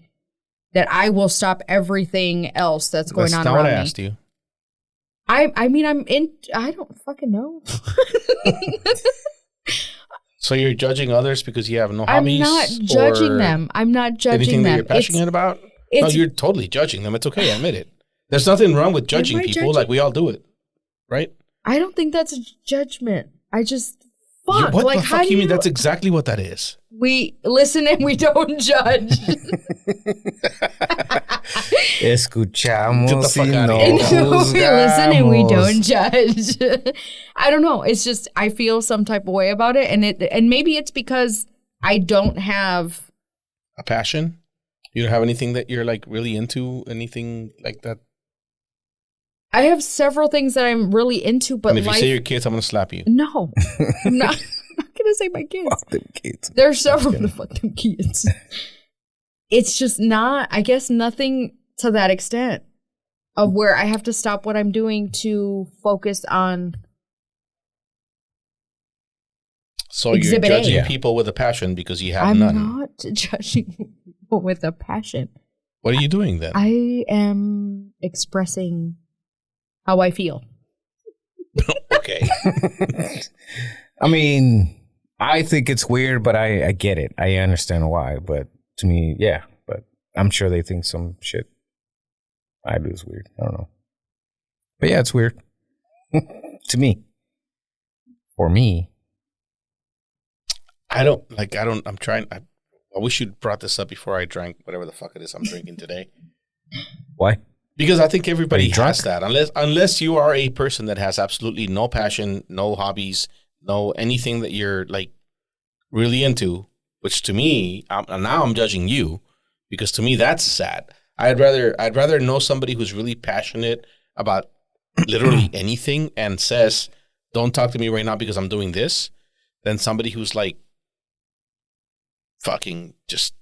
that I will stop everything else that's going on That's not around what I me. asked you. I mean, I don't fucking know. So you're judging others because you have no I'm hobbies? not judging or them. I'm not judging anything them. that you're passionate about? No, it's- you're totally judging them. It's okay. I admit it. There's nothing wrong with judging I people. judging? Like we all do it, right? I don't think that's a judgment. I just fuck. What like, the how fuck do you mean? That's exactly what that is. we listen and we don't judge. Escuchamos Get the fuck y outta no here. we listen and we don't juzgamos. judge. I don't know. It's just I feel some type of way about it, and maybe it's because I don't have. A passion? You don't have anything that you're like really into? Anything like that? I have several things that I'm really into, but And if life. you say your kids, I'm gonna slap you. No, I'm not gonna say my kids. Fuck them kids. There's several to fuck them kids. It's just not, I guess, nothing to that extent of where I have to stop what I'm doing to focus on. So Exhibit you're A. judging Yeah. people with a passion because you have I'm none. not judging people with a passion. What are you doing then? I am expressing how I feel. Okay. I mean, I think it's weird, but I get it. I understand why. But to me, yeah. But I'm sure they think some shit I do is weird. I don't know. But yeah, it's weird. To me. For me. I'm trying. I wish you'd brought this up before I drank whatever the fuck it is I'm drinking today. Why? Because I think everybody Are you has drunk? that. Unless you are a person that has absolutely no passion, no hobbies, no anything that you're like really into, which to me, now I'm judging you because to me that's sad. I'd rather know somebody who's really passionate about literally anything and says, "Don't talk to me right now because I'm doing this," than somebody who's like fucking just,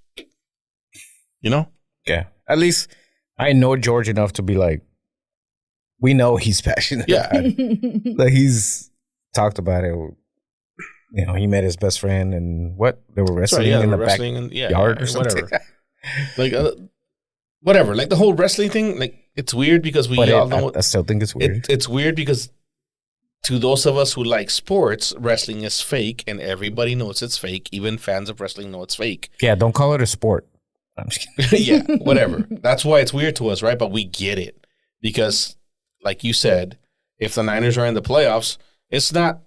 you know? Yeah. At least I know George enough to be like, we know he's passionate. Yeah. about it. Like he's talked about it. You know, he met his best friend and what? They were That's wrestling right, yeah, in the the wrestling and backyard or something. whatever. Like whatever, like the whole wrestling thing. Like it's weird because we But all know I still think it's weird. it's weird because to those of us who like sports, wrestling is fake, and everybody knows it's fake. Even fans of wrestling know it's fake. Yeah, don't call it a sport. I'm just kidding. Yeah, whatever. That's why it's weird to us, right? But we get it because, like you said, if the Niners are in the playoffs, it's not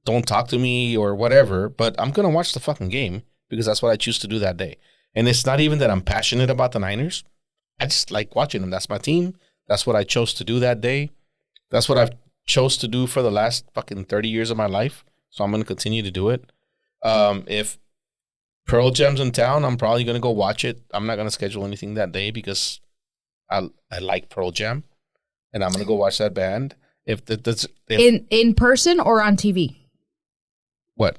don't talk to me or whatever, but I'm going to watch the fucking game because that's what I choose to do that day. And it's not even that I'm passionate about the Niners. I just like watching them. That's my team. That's what I chose to do that day. That's what I've chose to do for the last fucking 30 years of my life. So I'm going to continue to do it. If Pearl Jam's in town, I'm probably going to go watch it. I'm not going to schedule anything that day because I like Pearl Jam and I'm going to go watch that band. If in person or on TV? What?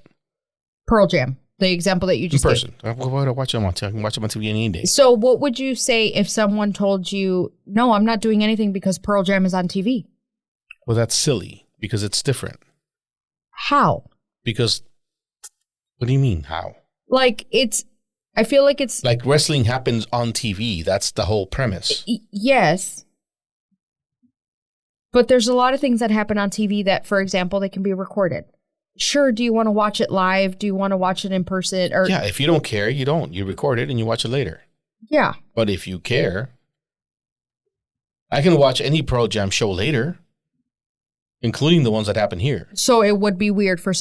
Pearl Jam, the example that you In just person. Why would I watch it on TV? I can watch it on TV any day. gave. So what would you say if someone told you, no, I'm not doing anything because Pearl Jam is on TV? Well, that's silly because it's different. How? Because, what do you mean, how? Like I feel like it's Like wrestling happens on TV. That's the whole premise. yes. But there's a lot of things that happen on TV that, for example, they can be recorded. Sure, do you want to watch it live? Do you want to watch it in person? Or Yeah, if you don't care, you don't. You record it and you watch it later. yeah. But if you care, I can watch any Pearl Jam show later, including the ones that happen here. So it would be weird for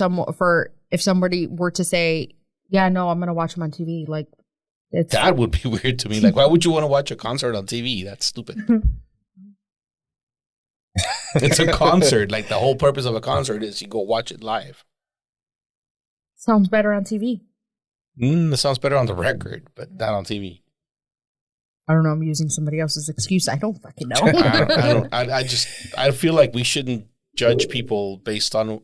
if somebody were to say, yeah, no, I'm going to watch them on TV. Like it's That would be weird to me. Like, why would you want to watch a concert on TV? That's stupid. It's a concert. Like, the whole purpose of a concert is you go watch it live. sounds better on TV. It sounds better on the record, but not on TV. I don't know. I'm using somebody else's excuse. I don't fucking know. I feel like we shouldn't judge people based on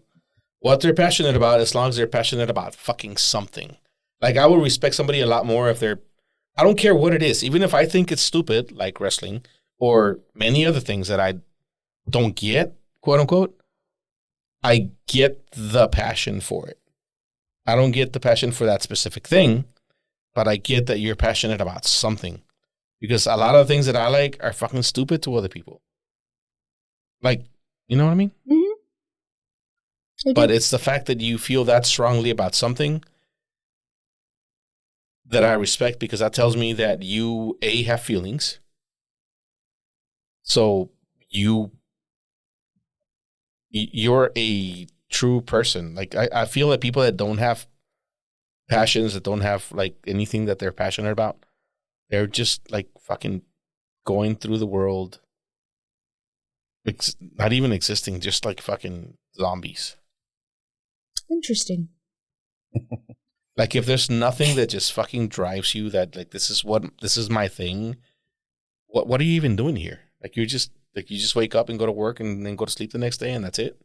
what they're passionate about as long as they're passionate about fucking something. Like, I would respect somebody a lot more if they're, I don't care what it is. Even if I think it's stupid, like wrestling or many other things that I don't get, quote unquote, I get the passion for it. I don't get the passion for that specific thing, but I get that you're passionate about something. Because a lot of things that I like are fucking stupid to other people. Like, you know what I mean? Mm-hmm. But it's the fact that you feel that strongly about something that I respect, because that tells me that you, A, have feelings. So you're a true person. Like, I feel that people that don't have passions, that don't have like anything that they're passionate about, they're just like fucking going through the world, not even existing, just like fucking zombies. Interesting. Like, if there's nothing that just fucking drives you, that like this is my thing, what are you even doing here? Like, you just wake up and go to work and then go to sleep the next day and that's it.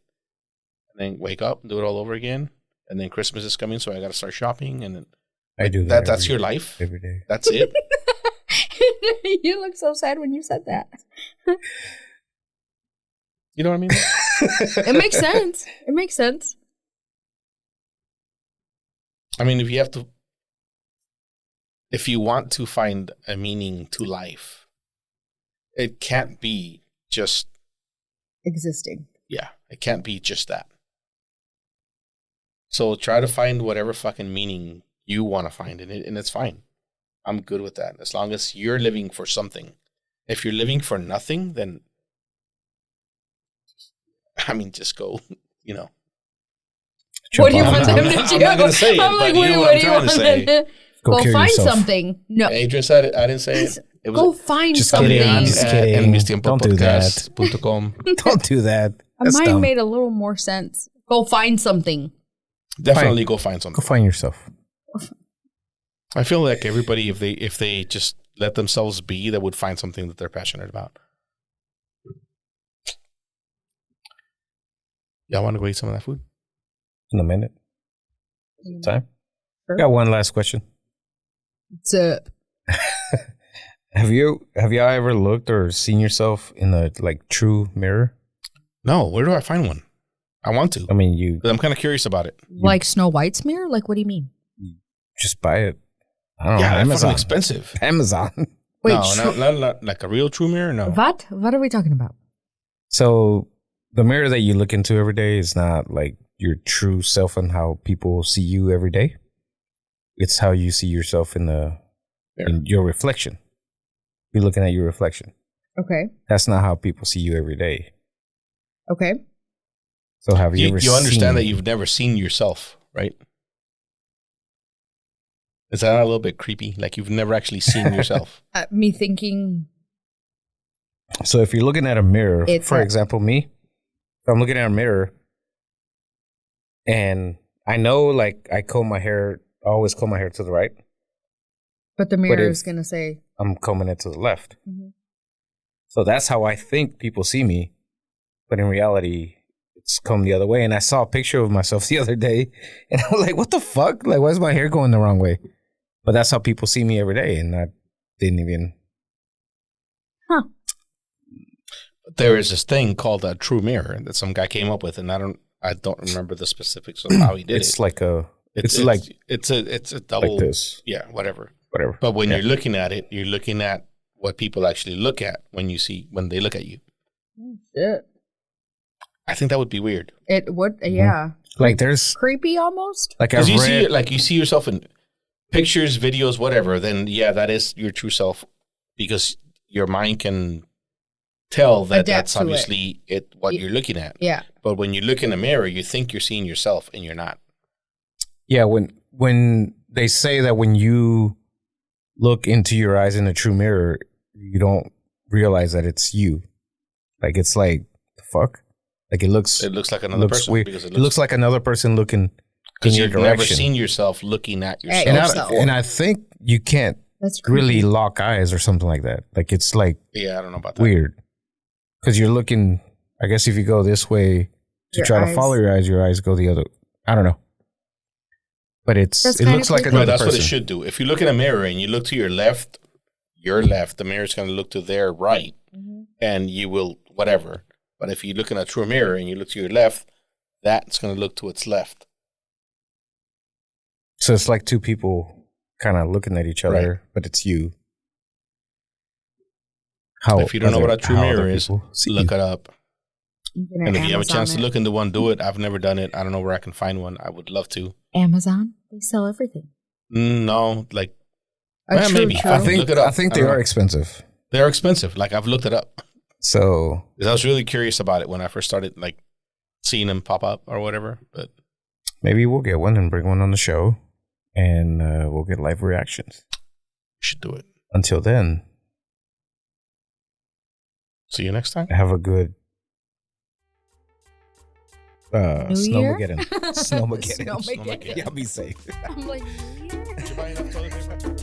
And then wake up and do it all over again. And then Christmas is coming, so I got to start shopping. And then I do that. That's your life every day. That's it. You look so sad when you said that. You know what I mean? It makes sense. It makes sense. I mean, if you want to find a meaning to life, it can't be just Existing. Yeah, it can't be just that. So try to find whatever fucking meaning you want to find in it, and it's fine. I'm good with that, as long as you're living for something. If you're living for nothing, then, I mean, just go, you know. What do you want them to do? I'm not going to say it, I'm like, but you know what I'm trying to say. Go kill find yourself. something. No. Adrian said it. I didn't say it. It was Go find Just something. kidding. Just kidding. Don't do that. .com. Don't do that. That's Mine dumb. made a little more sense. Go find something. Definitely go find something. Go find yourself. I feel like everybody, if they just let themselves be, they would find something that they're passionate about. Y'all want to go eat some of that food? In a minute. Time. Sure. Got one last question. What's up? Have y'all ever looked or seen yourself in a like true mirror? No. Where do I find one? I want to. I mean, But I'm kind of curious about it. Like Snow White's mirror? Like, what do you mean? just buy it. I don't know. Yeah, it's Amazon. expensive. Amazon. Wait, No, not like a real true mirror. No. What? What are we talking about? So the mirror that you look into every day is not like your true self and how people see you every day. It's how you see yourself in your reflection. You're looking at your reflection. Okay. That's not how people see you every day. Okay. So have you ever You understand seen, that you've never seen yourself, right? Is that a little bit creepy? Like you've never actually seen yourself. Me thinking. So if you're looking at a mirror, It's for a- example, me, if I'm looking at a mirror and I know like I always comb my hair to the right. But the mirror if- is going to say. I'm combing it to the left. Mhm. So that's how I think people see me. But in reality, it's combed the other way. And I saw a picture of myself the other day and I was like, what the fuck? Like, why is my hair going the wrong way? But that's how people see me every day. And I didn't even. There is this thing called a true mirror that some guy came up with, and I don't remember the specifics of how he did It's it. like a. It's a double. Like this. Yeah, whatever. Whatever. But when Yeah. you're looking at it, you're looking at what people actually look at when they look at you. Shit. I think that would be weird. It would. Yeah. Like there's. Creepy almost. Like I've Because read. you see yourself in pictures, videos, whatever. Then yeah, that is your true self, because your mind can tell that Adapt that's to it. obviously what you're looking at. Yeah. But when you look in a mirror, you think you're seeing yourself, and you're not. Yeah, when they say that when you look into your eyes in a true mirror, you don't realize that it's you. Like it's like the fuck. Like it looks like another looks person weird. because It looks like another person looking in because your you've never direction. seen yourself looking at At yourself. and, yourself. and I think you can't That's creepy. really lock eyes or something like that. Like it's like Yeah, I don't know about that. weird because you're looking. I guess if you go this way to Your try to eyes- follow your eyes go the other. I don't know. But it That's looks kinda like creepy. another Right, that's person. what it should do. If you look in a mirror and you look to your left, the mirror's going to look to their right, and you will whatever. But if you look in a true mirror and you look to your left, that's going to look to its left. So it's like two people kind of looking at each other, Right. but it's you. How If you don't know what a true how mirror other is, people see look you. it up. You can And if you have a Amazon chance to it. look into one, do it. I've never done it. I don't know where I can find one. I would love to. Amazon, they sell everything. No, like A Well, true, maybe. true. I think Look it up. I think I they don't are know. expensive. they're expensive. Like I've looked it up. So 'Cause I was really curious about it when I first started like seeing them pop up or whatever. But maybe we'll get one and bring one on the show, and we'll get live reactions. we should do it. Until then, See you next time. have a good New Year? Snowmageddon. Snowmageddon. Snowmageddon. Y'all be safe. I'm like, New Year? Did you buy enough toilet paper?